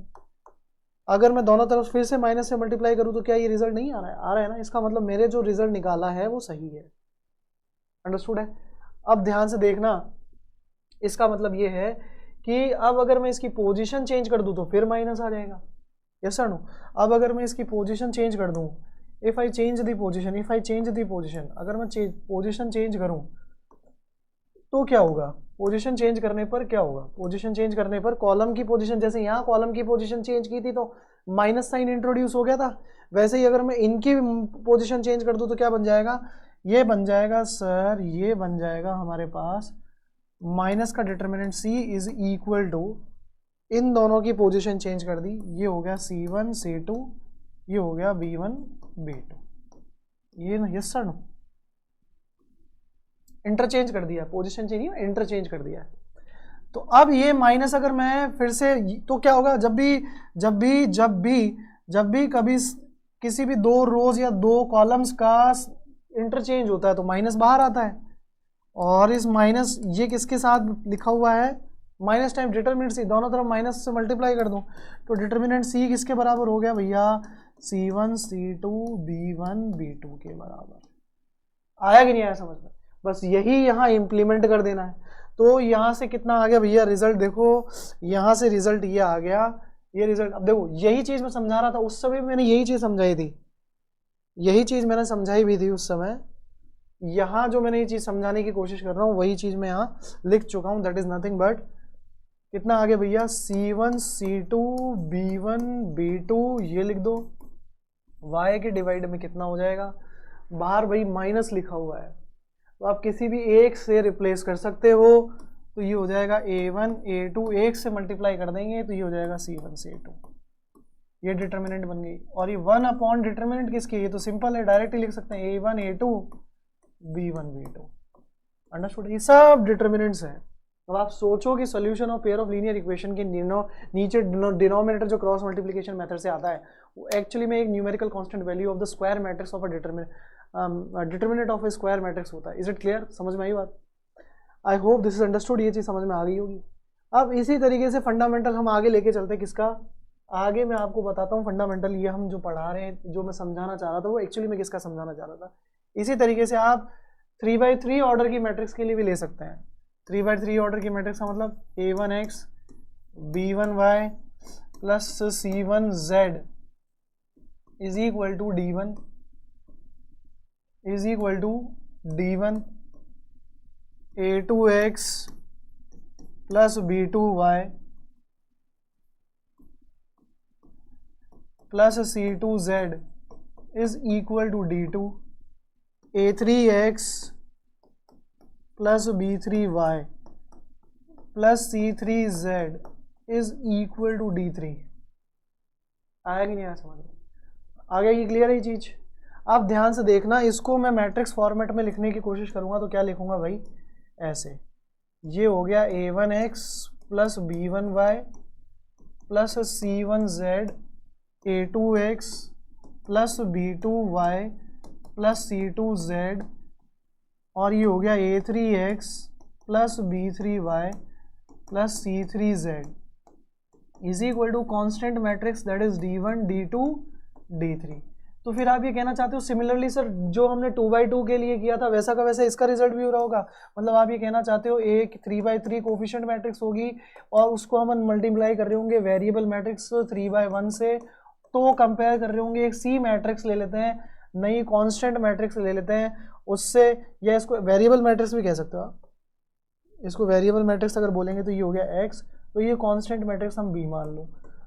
अगर मैं दोनों तरफ फिर से माइनस से मल्टीप्लाई करूँ तो क्या ये रिजल्ट नहीं आ रहा है? आ रहा है ना। इसका मतलब मेरे जो रिजल्ट निकाला है वो सही है। अंडरस्टूड है? अब ध्यान से देखना, इसका मतलब ये है कि अब अगर मैं इसकी पोजीशन चेंज कर दूं तो फिर माइनस आ जाएगा, यस सर नो? अब अगर मैं इसकी पोजीशन चेंज कर दूं, if I change the position, अगर मैं पोजीशन चेंज करूं तो क्या होगा? पोजीशन चेंज करने पर क्या होगा? पोजीशन चेंज करने पर कॉलम की पोजीशन, जैसे यहाँ कॉलम की पोजीशन चेंज की थी तो माइनस साइन इंट्रोड्यूस हो गया था, वैसे ही अगर मैं इनकी पोजीशन चेंज कर दूं तो क्या बन जाएगा? ये बन जाएगा सर, ये बन जाएगा हमारे पास माइनस का determinant C is equal to, इन दोनों की पोजीशन चेंज कर दी, ये हो गया C1 C2, ये हो गया B1 B2, ये ना, यस सर नो? इंटरचेंज कर दिया, पोजीशन चेंज नहीं, इंटरचेंज कर दिया। तो अब ये माइनस अगर मैं फिर से, तो क्या होगा? जब भी कभी किसी भी दो रोज या दो कॉलम्स का इंटरचेंज होता है तो माइनस बाहर आता है, और इस माइनस ये किसके साथ लिखा हुआ है? माइनस टाइम डिटर्मिनेंट सी, दोनों तरफ माइनस से मल्टीप्लाई कर दूं तो डिटर्मिनेंट सी किसके बराबर हो गया भैया, C1 C2 B1 B2 के बराबर। आया कि नहीं आया समझ में? बस यही यहाँ इम्प्लीमेंट कर देना है। तो यहाँ से कितना आ गया भैया रिजल्ट, देखो यहाँ से रिजल्ट ये आ गया, ये रिजल्ट। अब देखो यही चीज मैं समझा रहा था उस समय, मैंने यही चीज समझाई थी, यही चीज मैंने समझाई भी थी उस समय। यहाँ जो मैंने ये चीज समझाने की कोशिश कर रहा हूँ वही चीज मैं यहाँ लिख चुका हूँ। दैट इज नथिंग बट कितना आ गया भैया, C1 C2 B1 B2 ये लिख दो। y के डिवाइड में कितना हो जाएगा, बाहर भाई माइनस लिखा हुआ है तो आप किसी भी एक से रिप्लेस कर सकते हो। तो ये हो जाएगा A1 A2, एक से मल्टीप्लाई कर देंगे तो ये हो जाएगा C1 C2, ये डिटर्मिनेंट बन गई। और ये 1 अपॉन डिटर्मिनेंट किसकी, ये तो सिंपल है, डायरेक्टली लिख सकते हैं A1 A2 B1 B2। Understood? ये सब डिटर्मिनेंट्स हैं। अब आप सोचो कि solution of pair of linear equation के नीचे डिनोमिनेटर जो क्रॉस मल्टीप्लिकेशन मेथड से आता है वो एक्चुअली में एक numerical constant value of the square matrix of a determinant of A square matrix होता है। Is it clear? समझ में आई बात? आई होप दिस इज अंडरस्टूड, ये चीज़ समझ में आ गई होगी। अब इसी तरीके से फंडामेंटल हम आगे लेके चलते हैं, किसका आगे मैं आपको बताता हूँ फंडामेंटल। ये हम जो पढ़ा रहे हैं, जो मैं समझाना चाह रहा था वो एक्चुअली मैं किसका समझाना चाह रहा था। इसी तरीके से आप 3x3 ऑर्डर की मैट्रिक्स के लिए भी ले सकते हैं। 3x3 ऑर्डर की मैट्रिक्स का मतलब A1x B1y plus C1z is equal to D1 is equal to D1 A2x plus B2y plus C2z is equal to D2 A3x plus B3y plus C3z is equal to D3। आया कि नहीं आया समझ में? आ गया? ये क्लियर है ये चीज? आप ध्यान से देखना, इसको मैं मैट्रिक्स फॉर्मेट में लिखने की कोशिश करूंगा तो क्या लिखूंगा भाई, ऐसे। ये हो गया A1x plus B1y plus C1z A2x plus B2y plus C2z, और ये हो गया A3x plus B3y plus C3z is equal to constant matrix that is D1 D2 D3। तो फिर आप ये कहना चाहते हो सिमिलरली सर जो हमने 2x2 के लिए किया था वैसा का वैसा इसका रिजल्ट भी हो रहा होगा, मतलब आप ये कहना चाहते हो एक 3x3 कोफिशिएंट मैट्रिक्स होगी और उसको हम मल्टीप्लाई कर रहे होंगे वेरिएबल मैट्रिक्स 3x1 से, तो कंपेयर कर रहे होंगे एक C मैट्रिक्स ले लेते हैं, नई कांस्टेंट मैट्रिक्स ले लेते हैं उससे, या इसको वेरिएबल मैट्रिक्स भी कह सकते हो आप। इसको वेरिएबल मैट्रिक्स अगर बोलेंगे तो ये हो गया x, तो ये कांस्टेंट मैट्रिक्स हम b मान लो,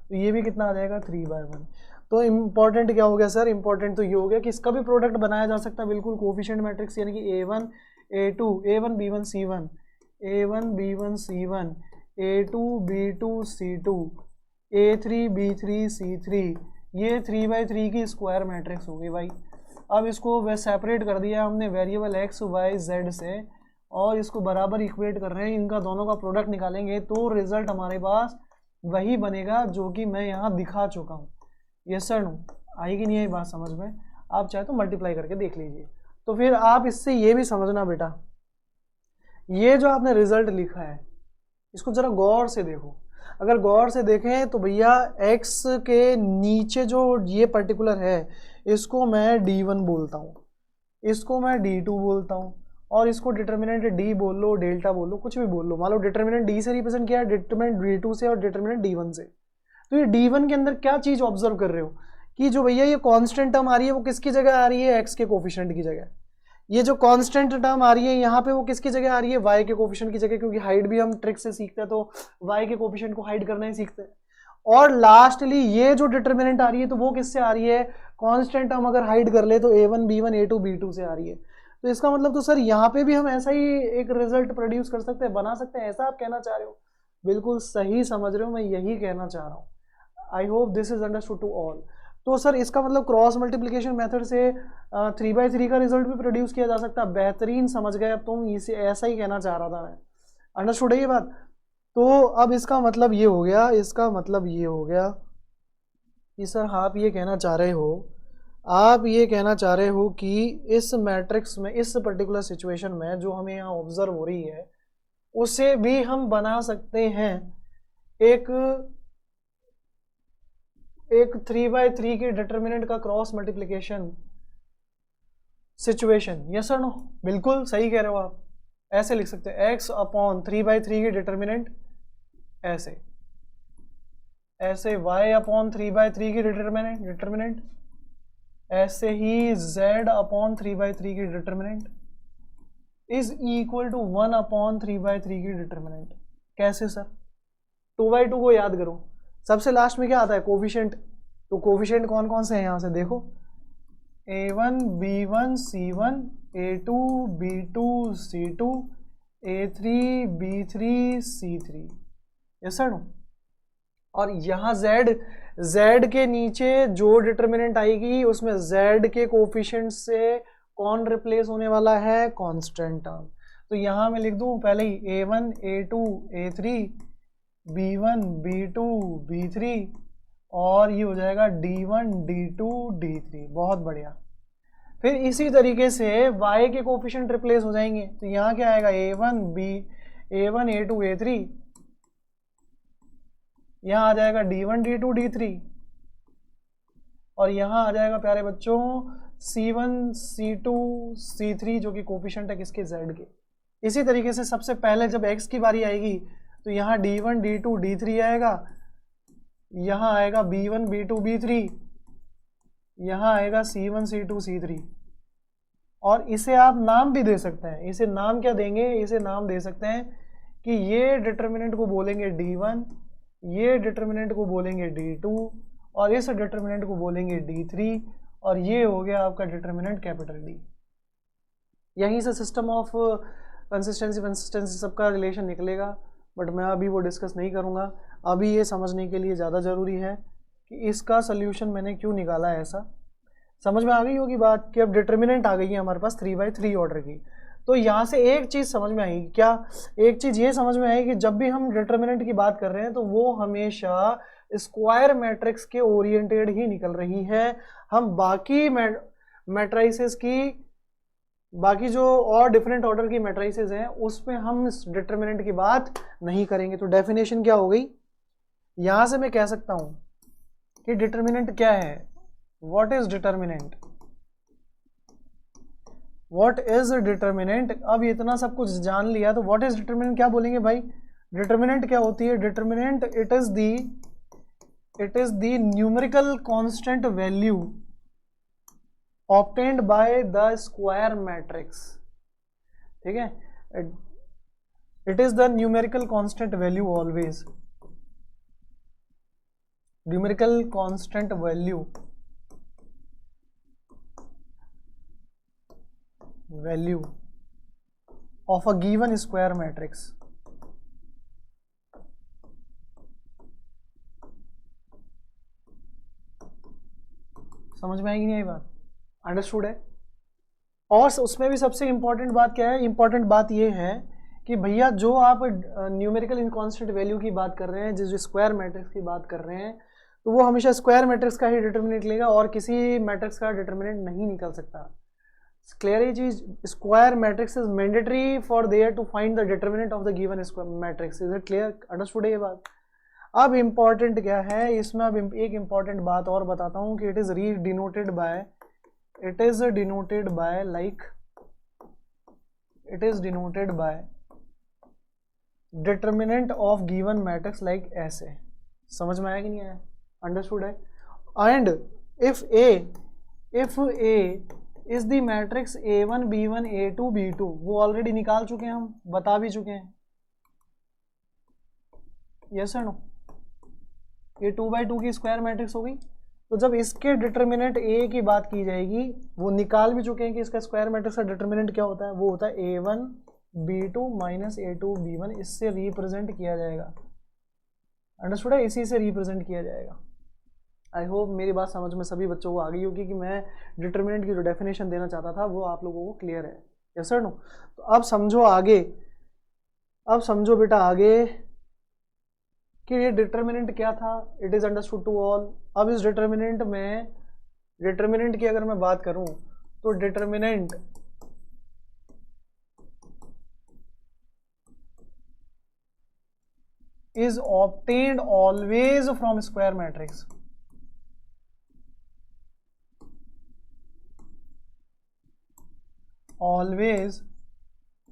तो ये भी कितना आ जाएगा 3/1। तो इंपॉर्टेंट क्या हो गया सर, इंपॉर्टेंट तो ये हो गया कि इसका भी प्रोडक्ट बनाया जा सकता है बिल्कुल कोफिशिएंट मैट्रिक्स, यानी कि A1 A2 A1 B1 C1 A1 B1 C1 A2 B2 C2 A3 B3 C3, ये 3/3 की स्क्वायर मैट्रिक्स होगी भाई। अब इसको वे सेपरेट कर दिया हमने वेरिएबल x y z से, और इसको बराबर इक्वेट कर रहे हैं, इनका दोनों का प्रोडक्ट निकालेंगे तो रिजल्ट हमारे पास वही बनेगा जो कि मैं यहाँ दिखा चुका हूँ। Yes sir no? आई कि नहीं आई बात समझ में? आप चाहे तो मल्टीप्लाई करके देख लीजिए। तो फिर आप इससे ये भी समझना बेटा, ये जो आपने रिजल्ट लिखा है इसको जरा गौर से देखो। अगर गौर से देखें तो भैया x के नीचे जो ये पर्टिकुलर है इसको मैं D1 बोलता हूँ, इसको मैं D2 बोलता हूँ, और इसको डिटर्मिनेंट D बोल लो, डेल्टा बोल लो, कुछ भी बोल लो। मान लो डिटर्मिनेंट D से रिप्रेजेंट किया है, डिटर्मिनेंट D2 से, और डिटर्मिनेंट D1 से। तो ये D1 के अंदर क्या चीज ऑब्जर्व कर रहे हो कि जो भैया ये कांस्टेंट टर्म आ रही है वो किसकी जगह आ रही है, x के कोफिशिएंट की जगह। ये जो कांस्टेंट टर्म आ रही है यहाँ पे वो किसकी जगह आ रही है, y के कोफिशिएंट की जगह, क्योंकि हाइड भी हम ट्रिक से सीखते हैं तो y के कोफिशिएंट को हाइड करना ही सीखते हैं। और लास्टली ये जो डिटर्मिनेंट आ रही है तो वो किससे आ रही है, कांस्टेंट टर्म अगर हाइड कर ले तो A1 B1 A2 B2 से आ रही है। तो इसका मतलब तो सर यहाँ पे भी हम ऐसा ही एक रिजल्ट प्रोड्यूस कर सकते हैं, बना सकते हैं, ऐसा आप कहना चाह रहे हो? बिल्कुल सही समझ रहे हो, मैं यही कहना चाह रहा हूँ। I hope this is understood to all. तो सर इसका मतलब क्रॉस मल्टीप्लिकेशन मेथड से 3/3 का रिजल्ट भी प्रोड्यूस किया जा सकता है। बेहतरीन समझ गए अब तुम, इसे ऐसा ही कहना चाह रहा था मैं। अंडरस्टूड है ये बात? तो अब इसका मतलब ये हो गया, इसका मतलब ये हो गया कि सर आप ये कहना चाह रहे हो, आप ये कहना चाह रहे हो कि इस मैट्रिक्स में, इस पर्टिकुलर सिचुएशन में जो हमें यहाँ ऑब्जर्व हो रही है, उसे भी हम बना सकते हैं एक 3/3 की डिटर्मिनेंट का क्रॉस मल्टीप्लिकेशन सिचुएशन। यस और नो? बिल्कुल सही कह रहे हो आप। ऐसे लिख सकते हैं x अपॉन 3/3 की डिटर्मिनेंट, ऐसे y अपॉन 3/3 की डिटर्मिनेंट, ऐसे ही z अपॉन 3/3 की determinant is equal to 1 upon 3/3 की डिटर्मिनेंट। कैसे सर? 2/2 को याद करो, सबसे लास्ट में क्या आता है? कोफिशिएंट। तो कोफिशिएंट कौन कौन से हैं यहां से देखो, a1 b1 c1, a2 b2 c2, a3 b3 c3। Yes sir? और यहाँ z के नीचे जो डिटर्मिनेंट आएगी उसमें z के कोफिशिएंट से कौन रिप्लेस होने वाला है? Constant term. तो यहाँ मैं लिख दूं पहले ही a1 a2 a3 b1 b2 b3 और ये हो जाएगा d1 d2 d3। बहुत बढ़िया। फिर इसी तरीके से y के कोफिशिएंट रिप्लेस हो जाएंगे। तो यहाँ क्या आएगा? a1 a2 a3, यहाँ आ जाएगा d1 d2 d3 और यहाँ आ जाएगा प्यारे बच्चों c1 c2 c3 जो कि कोफिशिएंट है किसके? z के। इसी तरीके से सबसे पहले जब x की बारी आएगी तो यहाँ d1 d2 d3 आएगा, यहाँ आएगा b1 b2 b3, यहाँ आएगा c1 c2 c3। और इसे आप नाम भी दे सकते हैं। इसे नाम क्या देंगे? इसे नाम दे सकते हैं कि ये डिटर्मिनेंट को बोलेंगे d1, ये डिटर्मिनेंट को बोलेंगे d2 और इस डिटर्मिनेंट को बोलेंगे d3 और ये हो गया आपका डिटर्मिनेंट कैपिटल D। यहीं से सिस्टम ऑफ कंसिस्टेंसी सबका रिलेशन निकलेगा, बट मैं अभी वो डिस्कस नहीं करूँगा। अभी ये समझने के लिए ज़्यादा ज़रूरी है कि इसका सोल्यूशन मैंने क्यों निकाला है। ऐसा समझ में आ गई होगी बात कि अब डिटर्मिनेंट आ गई है हमारे पास 3/3 ऑर्डर की। तो यहाँ से एक चीज़ समझ में आई क्या? एक चीज़ ये समझ में आई कि जब भी हम डिटर्मिनेंट की बात कर रहे हैं तो वो हमेशा स्क्वायर मैट्रिक्स के ओरिएंटेड ही निकल रही है। हम बाकी मैट्रिसेस की, बाकी जो और डिफरेंट ऑर्डर की मैट्रिसेस हैं उसमें हम इस डिटर्मिनेंट की बात नहीं करेंगे। तो डेफिनेशन क्या हो गई? यहाँ से मैं कह सकता हूँ कि डिटर्मिनेंट क्या है। What is determinant? What is determinant? अब इतना सब कुछ जान लिया तो व्हाट इज डिटर्मिनेंट क्या बोलेंगे भाई? डिटर्मिनेंट क्या होती है? Determinant it is the numerical constant value obtained by the square matrix। ठीक है, it is the numerical constant value always, numerical constant value of a given square matrix। समझ में आएगी नहीं आई बात? अंडरस्टूड है? और उसमें भी सबसे इंपॉर्टेंट बात क्या है? इंपॉर्टेंट बात ये है कि भैया जो आप न्यूमेरिकल इनकॉन्स्टेंट वैल्यू की बात कर रहे हैं, जो स्क्वायर मैट्रिक्स की बात कर रहे हैं, तो वो हमेशा स्क्वायर मैट्रिक्स का ही डिटर्मिनेंट लेगा और किसी मैट्रिक्स का डिटर्मिनेंट नहीं निकल सकता। क्लियर ये चीज? Square matrix is mandatory for there to find the determinant of the given square matrix. Is it clear? Understood है ये बात? अब इंपॉर्टेंट क्या है इसमें? अब एक इंपॉर्टेंट बात और बताता हूँ कि it is redenoted by, it is denoted by determinant of given matrix like ऐसे। समझ में आया कि नहीं आया? अंडरस्टूड है? And if a is the matrix a1 b1 a2 b2, वो ऑलरेडी निकाल चुके हैं, हम बता भी चुके हैं। यस और नो? ये 2/2 की स्क्वायर मैट्रिक्स हो गई। तो जब इसके डिटर्मिनेंट a की बात की जाएगी, वो निकाल भी चुके हैं कि इसका स्क्वायर मैट्रिक्स का डिटर्मिनेंट क्या होता है। वो होता है a1 b2 minus a2 b1। इससे रिप्रेजेंट किया जाएगा। अंडरस्टूड है? इसी से रिप्रेजेंट किया जाएगा। आई होप मेरी बात समझ में सभी बच्चों को आ गई होगी कि मैं डिटर्मिनेंट की जो डेफिनेशन देना चाहता था वो आप लोगों को क्लियर है। Yes sir no? तो अब समझो आगे, अब समझो बेटा आगे कि ये डिटर्मिनेंट क्या था। It is understood to all. अब इस डिटर्मिनेंट में, डिटर्मिनेंट की अगर मैं बात करूं तो determinant is obtained always from square matrix. Always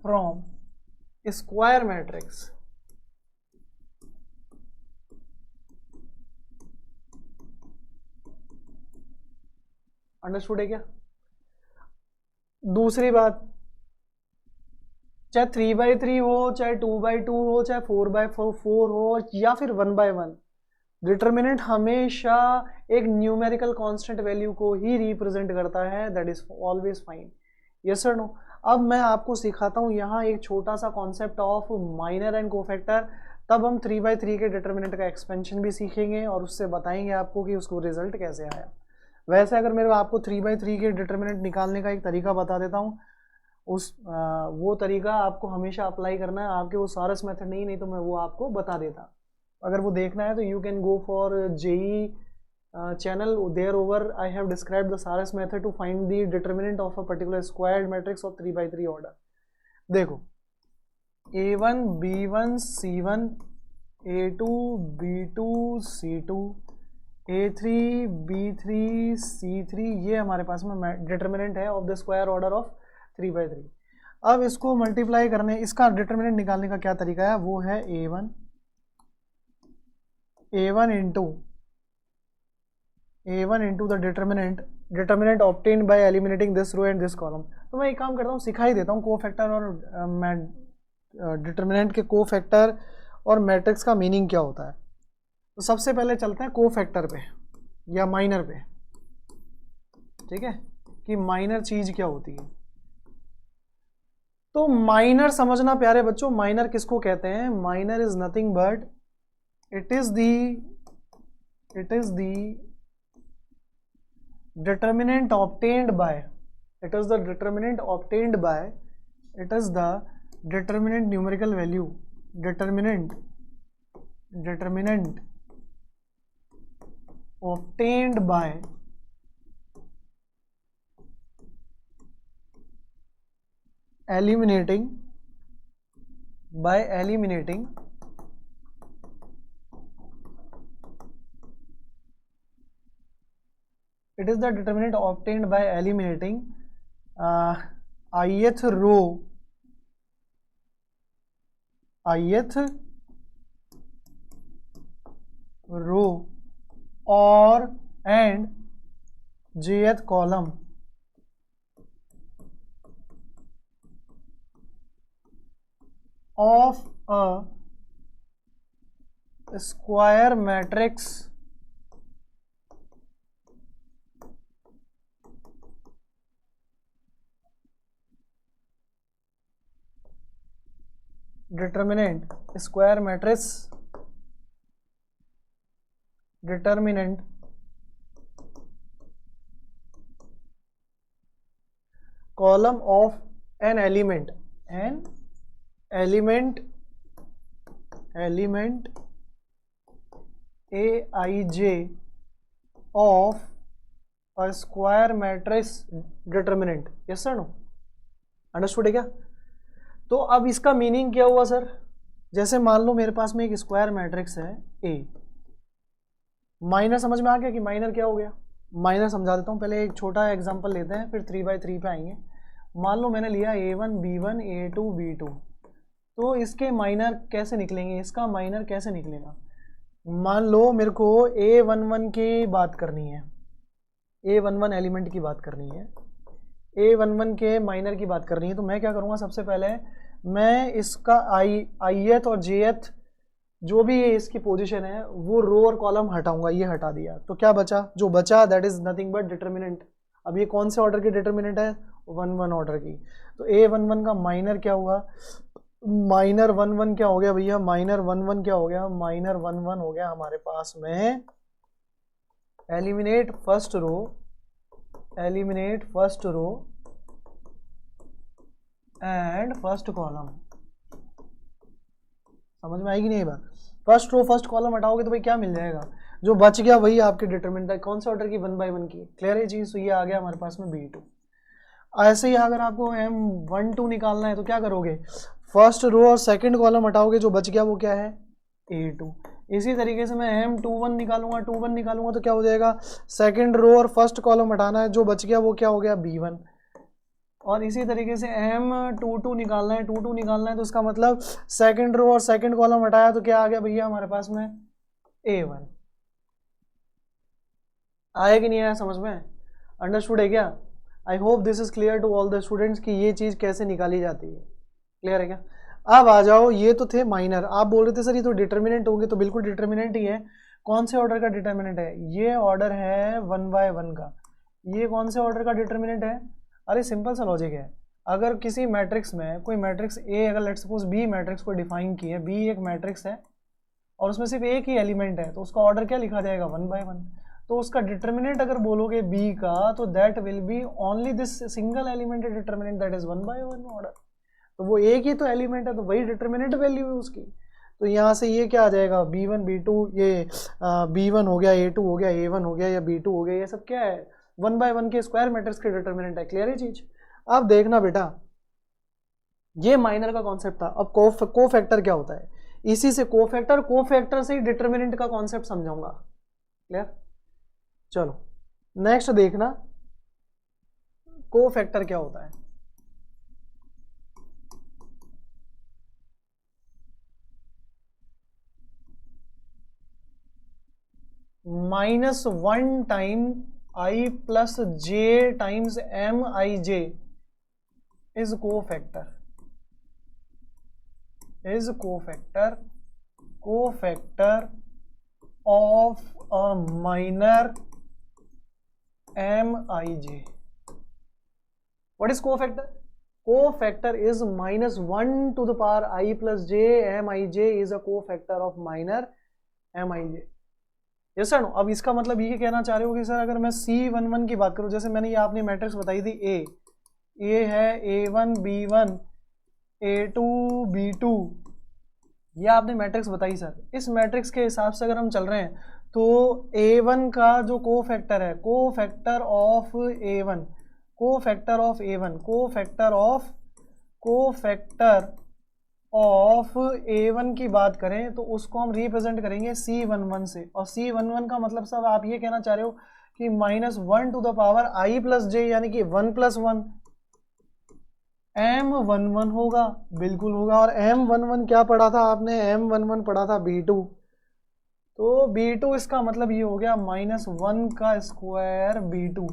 from square matrix. Understood है क्या? दूसरी बात, चाहे 3/3 हो, चाहे 2/2 हो, चाहे 4/4 हो, या फिर 1/1, डिटर्मिनेंट हमेशा एक न्यूमेरिकल कांस्टेंट वैल्यू को ही रिप्रेजेंट करता है, that is always fine. Yes और नो? अब मैं आपको सिखाता हूँ यहाँ एक छोटा सा concept of minor and cofactor, तब हम 3/3 के डिटर्मिनेंट का एक्सपेंशन भी सीखेंगे और उससे बताएंगे आपको कि उसको रिजल्ट कैसे आया। वैसे अगर मेरे आपको 3/3 के डिटर्मिनेंट निकालने का एक तरीका बता देता हूँ, वो तरीका आपको हमेशा अप्लाई करना है, आपके वो सारस मेथड नहीं तो मैं वो आपको बता देता। अगर वो देखना है तो you can go for JEE channel, there over I have described the Saras method to find the determinant of a particular squared matrix of 3/3 order। देखो A1 B1 C1 A2 B2 C2 A3 B3 C3, ये हमारे पास में determinant है of the square order of 3/3। अब इसको multiply करने, इसका डिटर्मिनेंट निकालने का क्या तरीका है, वो है A1 into the determinant obtained by eliminating this row and this column। तो मैं एक काम करता हूँ, सिखा ही देता हूँ कोफैक्टर और डिटर्मिनेंट के कोफैक्टर और मैट्रिक्स का मीनिंग क्या होता है। तो सबसे पहले चलते हैं कोफैक्टर पे या माइनर पे, ठीक है, कि माइनर चीज क्या होती है। तो माइनर समझना प्यारे बच्चों, माइनर किसको कहते हैं? Minor is nothing but it is the determinant obtained by, it is the determinant obtained by, it is the determinant numerical value, determinant obtained by eliminating it is the determinant obtained by eliminating ith row or and jth column of a square matrix determinant square matrix determinant column of an element Aij of a square matrix determinant। yes or no? Understood है क्या? तो अब इसका meaning क्या हुआ sir? जैसे मान लो मेरे पास में एक स्क्वायर मैट्रिक्स है A, माइनर समझ में आ गया कि माइनर क्या हो गया? माइनर समझा देता हूँ, पहले एक छोटा एग्जांपल लेते हैं फिर 3/3 पे आएंगे। मान लो मैंने लिया A1 B1 A2 B2, तो इसके माइनर कैसे निकलेंगे? इसका माइनर कैसे निकलेगा? मान लो मेरे को A11 की बात करनी है, A11 एलिमेंट की बात करनी है, A11 के माइनर की बात करनी है, तो मैं क्या करूँगा? सबसे पहले मैं इसका ith और jth जो भी इसकी पोजीशन है वो रो और कॉलम हटाऊंगा, ये हटा दिया, तो क्या बचा? जो बचा that is nothing but determinant. अब ये कौन से ऑर्डर की डिटर्मिनेंट है? 1 ऑर्डर की। तो A11 का माइनर क्या हुआ? माइनर 1 क्या हो गया भैया? माइनर 1 क्या हो गया? माइनर 1 हो गया हमारे पास में eliminate first row and first column. समझ में आएगी नहीं बात? फर्स्ट रो फर्स्ट कॉलम हटाओगे तो भाई क्या मिल जाएगा? जो बच गया वही आपके डिटरमिनेंट है। कौन से ऑर्डर की? 1/1 की। क्लियर है चीज? तो ये आ गया हमारे पास में B2। ऐसे ही अगर आपको M12 निकालना है तो क्या करोगे? फर्स्ट रो और सेकंड कॉलम हटाओगे, जो बच गया वो क्या है? A2। इसी तरीके से मैं M21 निकालूंगा, 21 निकालूंगा तो क्या हो जाएगा, सेकंड रो और फर्स्ट कॉलम हटाना है, जो बच गया वो क्या हो गया, B1। और इसी तरीके से M22 निकालना है, 22 निकालना है, तो इसका मतलब सेकंड रो और सेकंड कॉलम हटाया तो क्या आ गया भैया हमारे पास में, A1। आया कि नहीं आया समझ में, अंडरस्टूड है क्या? I hope this is clear to all the students कि ये चीज़ कैसे निकाली जाती है, क्लियर है क्या? अब आ जाओ, ये तो थे माइनर। आप बोल रहे थे सर ये तो डिटर्मिनेंट होंगे, तो बिल्कुल डिटर्मिनेंट ही है। कौन से ऑर्डर का डिटर्मिनेंट है? ये ऑर्डर है 1 बाय 1 का। ये कौन से ऑर्डर का डिटर्मिनेंट है? अरे सिंपल सा लॉजिक है, अगर किसी मैट्रिक्स में कोई मैट्रिक्स ए, अगर लेट्स सपोज बी मैट्रिक्स को डिफाइन किए, बी एक मैट्रिक्स है और उसमें सिर्फ एक ही एलिमेंट है, तो उसका ऑर्डर क्या लिखा जाएगा, 1 बाय 1। तो उसका डिटर्मिनेंट अगर बोलोगे बी का, तो that will be only this single element determinant, that is 1 by 1 order. तो वो एक ही तो एलिमेंट है, तो वही डिटर्मिनेंट वैल्यू है उसकी। तो यहाँ से ये क्या आ जाएगा, B1 B2, ये B1 हो गया, A2 हो गया, A1 हो गया या B2 हो गया, ये सब क्या है, 1 बाय 1 के स्क्वायर मैट्रिक्स के डिटर्मिनेंट है। क्लियर है चीज? अब देखना बेटा, ये माइनर का कॉन्सेप्ट था। अब कोफैक्टर क्या होता है, इसी से कोफैक्टर से ही डिटर्मिनेंट का कॉन्सेप्ट समझाऊंगा। क्लियर? चलो नेक्स्ट देखना, कोफैक्टर क्या होता है। -1 time I plus J times MIJ is cofactor of a minor MIJ. What is cofactor? Cofactor is -1 to the power I plus J, MIJ is a cofactor of minor MIJ. Yes sir. अब इसका मतलब ये कहना चाह रहे हो कि sir अगर मैं C11 की बात करूं, जैसे मैंने ये आपने मैट्रिक्स बताई थी, ए है A1 B1 A2 B2, ये आपने मैट्रिक्स बताई सर। इस मैट्रिक्स के हिसाब से अगर हम चल रहे हैं तो A1 का जो कोफैक्टर है, कोफैक्टर ऑफ A1 की बात करें तो उसको हम रिप्रेजेंट करेंगे C11 से। और C11 का मतलब सब आप ये कहना चाह रहे हो कि -1 to the power I plus J, यानी कि 1 + 1 M11 होगा, बिल्कुल होगा। और M11 क्या पढ़ा था आपने, M11 पढ़ा था B2। तो B2 इसका मतलब ये हो गया -1 का स्क्वायर B2।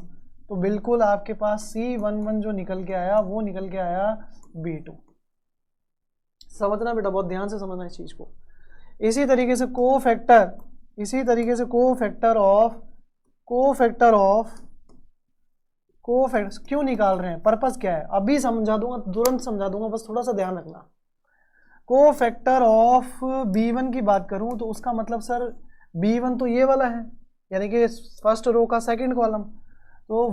तो बिल्कुल आपके पास C11 जो निकल के आया वो निकल के आया B2। समझना बेटा, बहुत ध्यान से समझना इस चीज को। इसी तरीके से कोफैक्टर क्यों निकाल रहे हैं, पर्पस क्या है, अभी समझा दूंगा, तुरंत समझा दूंगा, बस थोड़ा सा ध्यान रखना। कोफैक्टर ऑफ B1 की बात करूं तो उसका मतलब सर B1 तो ये वाला है, यानी कि फर्स्ट रो का सेकंड कॉलम, तो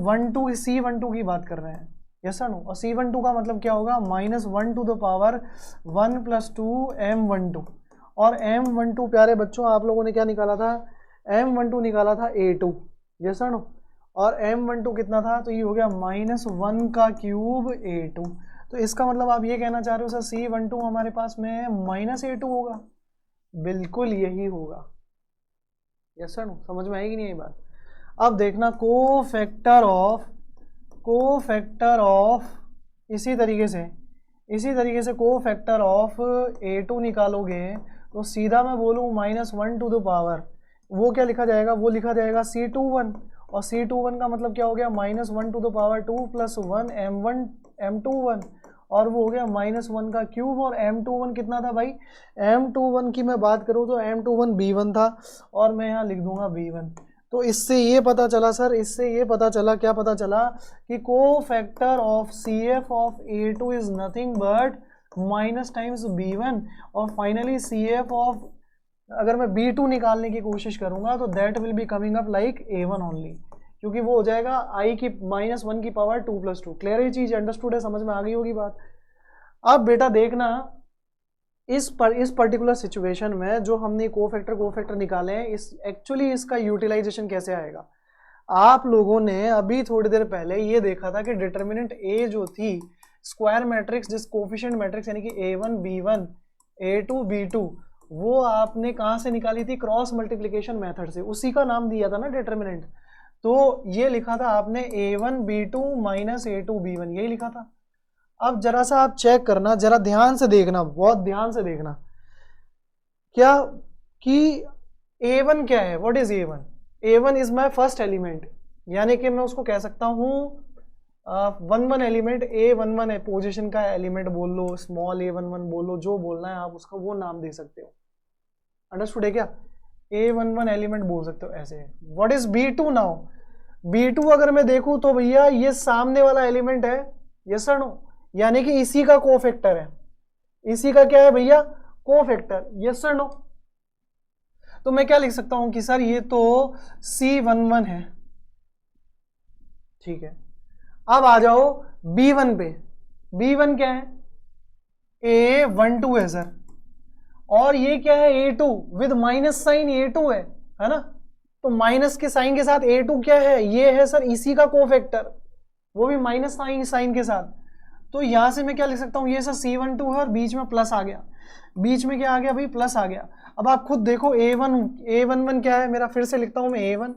C12 की बात कर रहे हैं, यस सर नो। और C12 का मतलब क्या होगा, -1 टू द पावर 1 + 2 M12। और M12 प्यारे बच्चों आप लोगों ने क्या निकाला था, M12 निकाला था A2, यस सर नो। और M12 कितना था, तो ये हो गया -1 का क्यूब A2। तो इसका मतलब आप ये कहना चाह रहे हो सर C12 हमारे पास में -A2 होगा, बिल्कुल यही होगा, यस सर नो। समझ में आएगी नहीं ये बात? अब देखना कोफैक्टर ऑफ इसी तरीके से कोफैक्टर ऑफ A2 निकालोगे तो सीधा मैं बोलूँ -1 टू द पावर, वो क्या लिखा जाएगा, वो लिखा जाएगा C21। और C21 का मतलब क्या हो गया, -1 टू द पावर 2 + 1 M21। और वो हो गया -1 का क्यूब। और M21 कितना था भाई, M21 की मैं बात करूँ तो M21 B1 था, और मैं यहाँ लिख दूंगा B1। तो इससे ये पता चला सर, क्या पता चला कि cofactor of CF of A2 is nothing but -times B1। और फाइनली CF ऑफ, अगर मैं B2 निकालने की कोशिश करूंगा तो that will be coming up like A1 only, क्योंकि वो हो जाएगा I की -1 की पावर 2 + 2। क्लियर है चीज, अंडरस्टूड है, समझ में आ गई होगी बात। अब बेटा देखना, इस पर्टिकुलर सिचुएशन में जो हमने कोफैक्टर निकाले हैं, एक्चुअली इसका यूटिलाइजेशन कैसे आएगा। आप लोगों ने अभी थोड़ी देर पहले ये देखा था कि डिटर्मिनेंट A जो थी स्क्वायर मैट्रिक्स, जिस कोफिशिएंट मैट्रिक्स यानी कि A1 B1 A2 B2, वो आपने कहां से निकाली थी? क्रॉस मल्टीप्लिकेशन मेथड से, उसी का नाम दिया था ना डिटर्मिनेंट। तो ये लिखा था आपने a1 b2 minus a2 b1, यही लिखा था। अब जरा सा आप चेक करना, जरा ध्यान से देखना, बहुत ध्यान से देखना, क्या कि a1 क्या है? What is a1? a1 is my first element, यानी कि मैं उसको कह सकता हूं 1 एलिमेंट, a11 है, पोजीशन का एलिमेंट बोल लो, स्मॉल a11 बोल लो, जो बोलना है आप उसका वो नाम दे सकते हो। अंडरस्टूड है क्या? a11 एलिमेंट बोल सकते हो ऐसे। What is b2 now? b2 अगर मैं देखूं तो भैया ये सामने वाला एलिमेंट है, यस और नो, यानी कि इसी का कोफैक्टर है। इसी का क्या है भैया? कोफैक्टर, यस और नो। तो मैं क्या लिख सकता हूं कि सर ये तो C11 है, ठीक है। अब आ जाओ B1 पे। B1 क्या है? A12 है सर, और ये क्या है? A2 with minus sign A2 है ना? तो माइनस के साइन के साथ A2 क्या है? ये है सर इसी का कोफैक्टर, वो भी माइनस साइन के साथ। तो यहां से मैं क्या लिख सकता हूं? ये सर C12 है और बीच में प्लस आ गया। बीच में क्या आ गया भाई? प्लस आ गया। अब आप खुद देखो A11 क्या है मेरा? फिर से लिखता हूं मैं A1।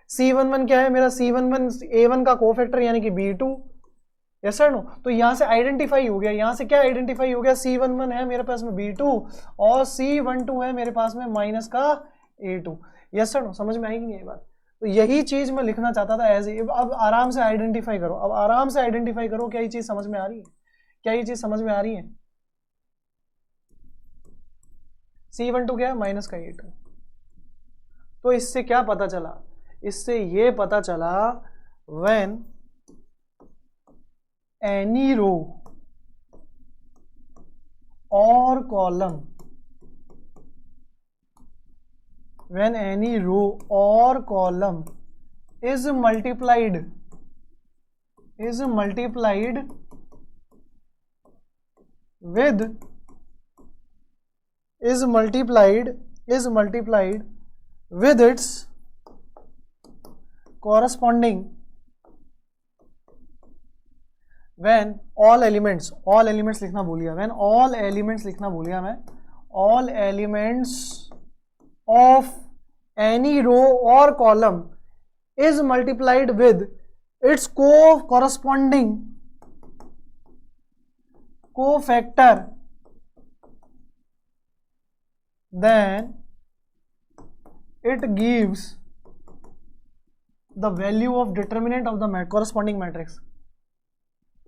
C11 क्या है मेरा? C11 A1 का कोफैक्टर यानी कि B2, यस सर नो। तो यहां से आइडेंटिफाई हो गया, यहां से क्या आइडेंटिफाई हो गया? C11 है मेरे पास में B2 और C12 है मेरे पास में माइनस का A2, यस सर नो। समझ में आएगी ये बात? तो यही चीज मैं लिखना चाहता था एज। अब आराम से आइडेंटिफाई करो, अब आराम से आइडेंटिफाई करो, क्या ये चीज समझ में आ रही है? क्या ये चीज समझ में आ रही है? C12 क्या है? माइनस का A2। तो इससे क्या पता चला? इससे ये पता चला व्हेन एनी रो और column, when any row or column is multiplied with its corresponding, when all elements लिखना भूल गया, when all elements लिखना भूल गया मैं, all elements of any row or column is multiplied with its corresponding cofactor, then it gives the value of determinant of the corresponding matrix.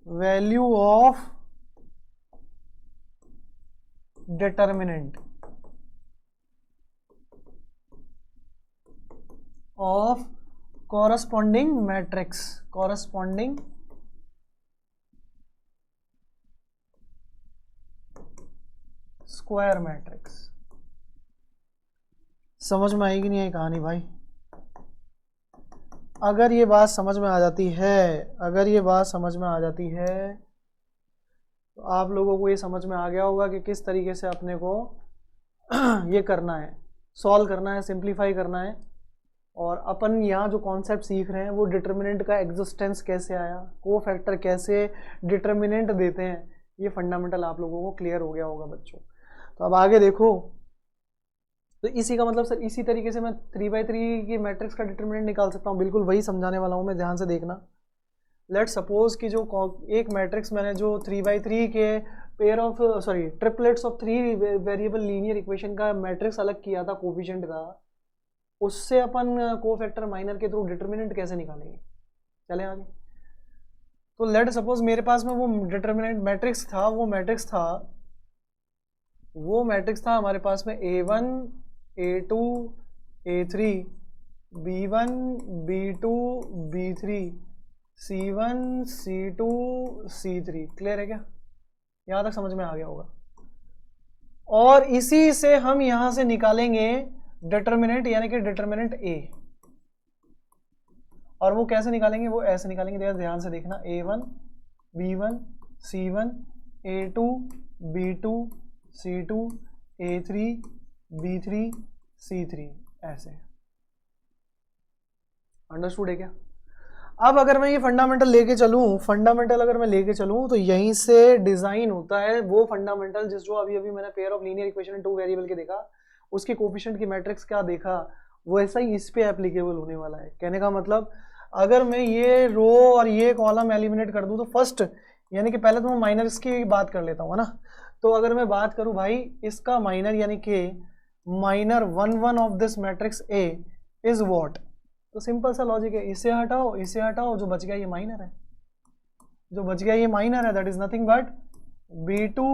Value of determinant of corresponding matrix, corresponding square matrix. समझ में आएगी नहीं है कहानी भाई? अगर ये बात समझ में आ जाती है, अगर ये बात समझ में आ जाती है तो आप लोगों को ये समझ में आ गया होगा कि किस तरीके से अपने को ये करना है, सॉल्व करना है, सिंप्लीफाई करना है। और अपन यहाँ जो कॉन्सेप्ट सीख रहे हैं वो डिटर्मिनेंट का एग्जिस्टेंस कैसे आया, कोफैक्टर कैसे डिटर्मिनेंट देते हैं, ये फंडामेंटल आप लोगों को क्लियर हो गया होगा बच्चों। तो अब आगे देखो, तो इसी का मतलब सर इसी तरीके से मैं 3/3 की मैट्रिक्स का डिटर्मिनेंट निकाल सकता हूँ। बिल्कुल वही समझाने वाला हूँ मैं, ध्यान से देखना। लेट सपोज कि जो एक मैट्रिक्स मैंने जो 3/3 के pair of triplets of 3 variable linear equation का मैट्रिक्स अलग किया था कोफिशिएंट का, उससे अपन कोफैक्टर माइनर के थ्रू डिटर्मिनेंट कैसे निकालेंगे। चले आगे। तो लेट सपोज मेरे पास में वो डिटर्मिनेंट मैट्रिक्स था, वो मैट्रिक्स था हमारे पास में A1 A2 A3 B1 B2 B3 C1 C2 C3। Clear है क्या? यहां तक समझ में आ गया होगा। और इसी से हम यहां से निकालेंगे डिटर्मिनेंट, यानी कि डिटर्मिनेंट A। और वो कैसे निकालेंगे? वो ऐसे निकालेंगे, ध्यान से देखना। A1 B1 C1 A2 B2 C2 A3 B3 C3, ऐसे। अंडरस्टूड है क्या? अब अगर मैं ये फंडामेंटल लेके चलूँ, फंडामेंटल अगर मैं लेके चलूँ तो यहीं से डिजाइन होता है वो फंडामेंटल जिस जो अभी अभी मैंने pair of linear equation in two variable के देखा, उसकी कोफिशिएंट की मैट्रिक्स क्या देखा, वो ऐसा ही इस पे एप्लीकेबल होने वाला है। कहने का मतलब अगर मैं ये रो और ये कॉलम एलिमिनेट कर दूं तो फर्स्ट, यानी कि पहले तो मैं माइनर्स की बात कर लेता हूँ ना। तो अगर मैं बात करूँ भाई इसका माइनर यानी कि minor 1 of this matrix A is what, तो सिंपल सा लॉजिक है, इसे हटाओ, जो बच गया ये माइनर है, जो बच गया ये माइनर है, that is nothing but B2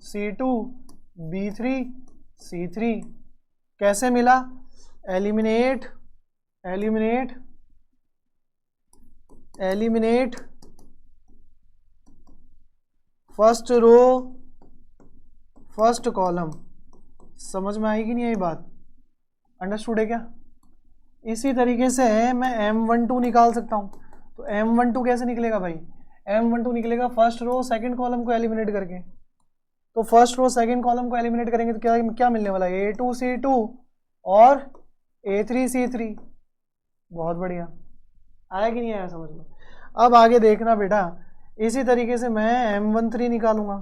C2 B3 C3। कैसे मिला? Eliminate first row first column. समझ में आएगी नहीं आई बात? अंडरस्टूड है क्या? इसी तरीके से मैं M12 निकाल सकता हूं। तो M12 कैसे निकलेगा भाई? M12 निकलेगा फर्स्ट रो सेकंड कॉलम को एलिमिनेट करके। तो फर्स्ट रो सेकंड कॉलम को एलिमिनेट करेंगे तो क्या क्या मिलने वाला है? A2 C2 और A3 C3। बहुत बढ़िया, आया कि नहीं आया समझ में? अब आगे देखना बेटा, इसी तरीके से मैं M13 निकालूंगा।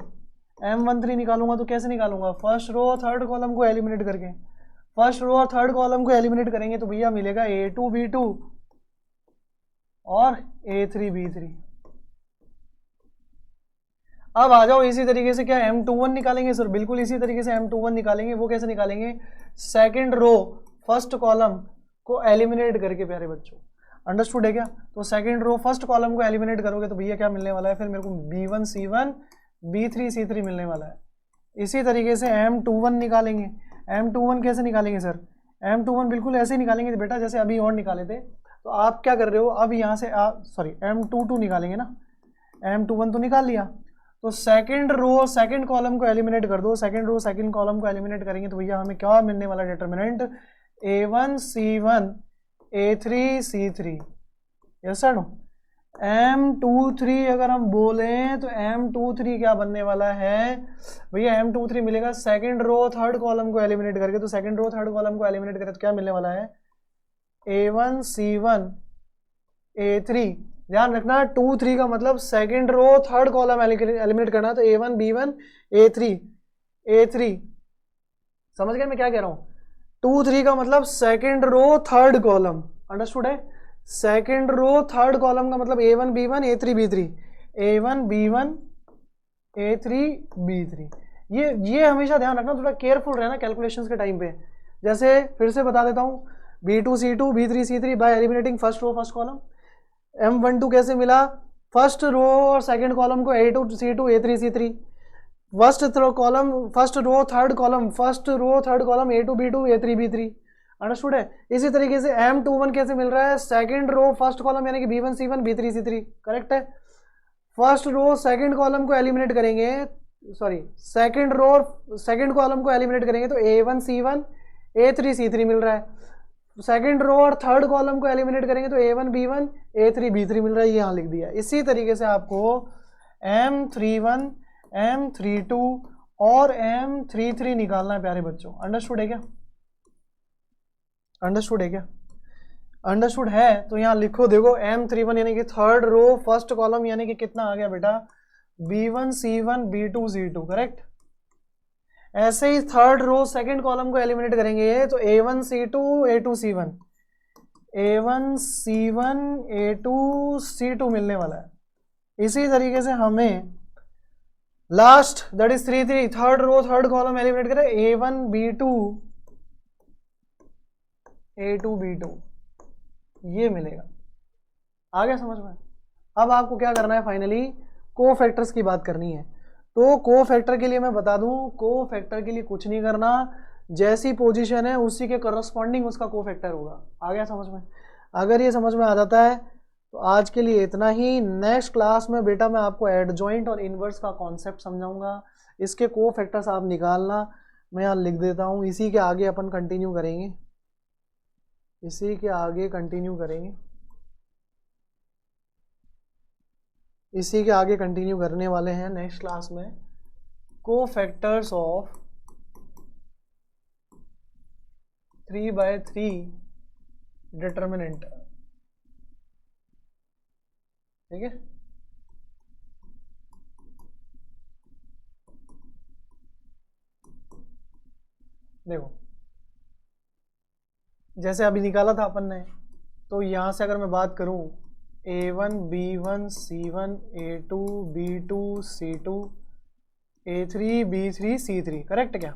M13 निकालूंगा तो कैसे निकालूंगा? फर्स्ट रो और थर्ड कॉलम को एलिमिनेट करके। फर्स्ट रो और थर्ड कॉलम को एलिमिनेट करेंगे तो भैया मिलेगा A2 B2 और A3 B3। अब आ जाओ इसी तरीके से क्या M21 निकालेंगे सर? बिल्कुल इसी तरीके से M21 निकालेंगे। वो कैसे निकालेंगे? सेकंड रो फर्स्ट कॉलम को एलिमिनेट करके प्यारे बच्चों। अंडरस्टूड है क्या? तो सेकंड रो फर्स्ट कॉलम को एलिमिनेट करोगे तो भैया क्या मिलने वाला है? फिर मेरे को B1 C1 B3 C3 मिलने वाला है। इसी तरीके से M21 निकालेंगे। M21 कैसे निकालेंगे सर? M21 बिल्कुल ऐसे निकालेंगे बेटा जैसे अभी और निकाले थे। तो आप क्या कर रहे हो, अब यहाँ से सॉरी M22 निकालेंगे ना। M21 तो निकाल लिया, तो सेकंड रो सेकंड कॉलम को एलिमिनेट कर दो। सेकंड रो सेकंड कॉलम को एलिमिनेट करेंगे तो भैया हमें क्या मिलने वाला determinant? A1 C1 A3 C3। Yes sir? M23 अगर हम बोले तो M23 क्या बनने वाला है भैया? M23 मिलेगा सेकंड रो थर्ड कॉलम को एलिमिनेट करके। तो सेकंड रो थर्ड कॉलम को एलिमिनेट करें तो क्या मिलने वाला है? A1 C1 A3। ध्यान रखना 2 3 का मतलब second row third column eliminate करना, तो A1 B1 A3 समझ गए मैं क्या कह रहा हूं? 2 3 का मतलब second row third column. Understood है? सेकंड रो थर्ड कॉलम का मतलब A1 B1 A3 B3, A1 B1 A3 B3। ये हमेशा ध्यान रखना, थोड़ा केयरफुल रहना कैलकुलेशंस के टाइम पे। जैसे फिर से बता देता हूँ, B2 C2 B3 C3 by eliminating first row first column. M12 कैसे मिला? फर्स्ट रो और सेकंड कॉलम को A2 C2 A3 C3। First column first row third column A2 B2 A3 B3। Understood है? इसी तरीके से M21 कैसे मिल रहा है? सेकंड रो फर्स्ट कॉलम यानी कि B1 C1 B3 C3। Correct है? फर्स्ट रो सेकंड कॉलम को एलिमिनेट करेंगे, sorry second row second column को एलिमिनेट करेंगे तो A1 C1 A3 C3 मिल रहा है। सेकंड रो और थर्ड कॉलम को एलिमिनेट करेंगे तो A1 B1 A3 B3 मिल रहा है, यहाँ लिख दिया। इसी तरीके से आपको M31 M32 और M33 निकालना है प्यारे बच्चों। अंडरस्टूड है क्या? अंडरस्टूड है क्या? अंडरस्टूड है तो यहाँ लिखो, देखो M31 यानी कि थर्ड रो फर्स्ट कॉलम यानी कि कितना आ गया बेटा? B1 C1 B2 C2। Correct? ऐसे ही थर्ड रो सेकंड कॉलम को एलिमिनेट करेंगे तो A1 C2 A2 C1 A1 C1 A2 C2 मिलने वाला है। इसी तरीके से हमें last that is 3 3 third row third column eliminate करें A1 B2 A2 B2 ये मिलेगा। आ गया समझ में? अब आपको क्या करना है? फाइनली कोफैक्टर्स की बात करनी है। तो कोफैक्टर के लिए मैं बता दूं, कोफैक्टर के लिए कुछ नहीं करना, जैसी पोजीशन है उसी के करस्पॉन्डिंग उसका कोफैक्टर होगा। आ गया समझ में? अगर ये समझ में आ जाता है तो आज के लिए इतना ही। नेक्स्ट क्लास में बेटा मैं आपको एडजॉइंट और इनवर्स का कॉन्सेप्ट समझाऊंगा, इसके कोफैक्टर्स आप निकालना। मैं यहाँ लिख देता हूँ, इसी के आगे अपन कंटिन्यू करेंगे, इसी के आगे कंटिन्यू करेंगे, इसी के आगे कंटिन्यू करने वाले हैं नेक्स्ट क्लास में। Cofactors of 3/3 determinant. ठीक है। देखो जैसे अभी निकाला था अपन ने, तो यहाँ से अगर मैं बात करूँ A1 B1 C1 A2 B2 C2 A3 B3 C3, correct क्या?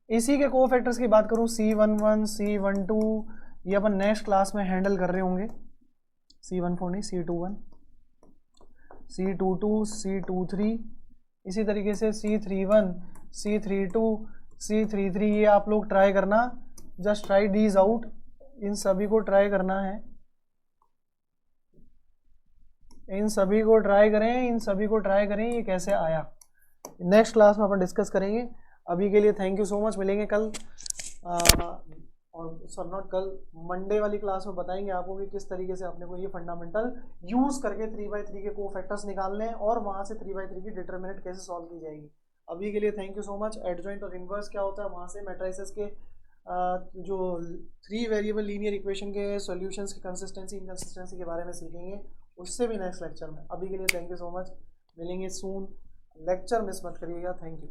इसी के कोफैक्टर्स की बात करूँ C11 C12, ये अपन नेक्स्ट क्लास में हैंडल कर रहे होंगे। C14 नहीं C21 C22 C23, इसी तरीके से C31 C32 C33, ये आप लोग ट्राई करना, जस्ट ट्राई दीज आउट, इन सभी को ट्राई करना है, इन सभी को ट्राई करें, इन सभी को ट्राई करें ये कैसे आया। नेक्स्ट क्लास में अपन डिस्कस करेंगे। अभी के लिए थैंक यू सो मच, मिलेंगे कल और सर नॉट कल, मंडे वाली क्लास में बताएंगे आपको कि किस तरीके से अपने को ये फंडामेंटल यूज करके 3/3 के कोफैक्टर्स निकालने हैं और वहां से 3/3 की डिटरमिनेंट कैसे सॉल्व की जाएगी। अभी के लिए thank you so much. Adjoint और इनवर्स क्या होता है, वहां से मैट्रिसेस के जो 3 वेरिएबल लीनियर इक्वेशन के सॉल्यूशंस की कंसिस्टेंसी इनकंसिस्टेंसी के बारे में सीखेंगे, उससे भी नेक्स्ट लेक्चर में। अभी के लिए थैंक यू सो मच, मिलेंगे सून, लेक्चर मिस मत करिएगा। Thank you.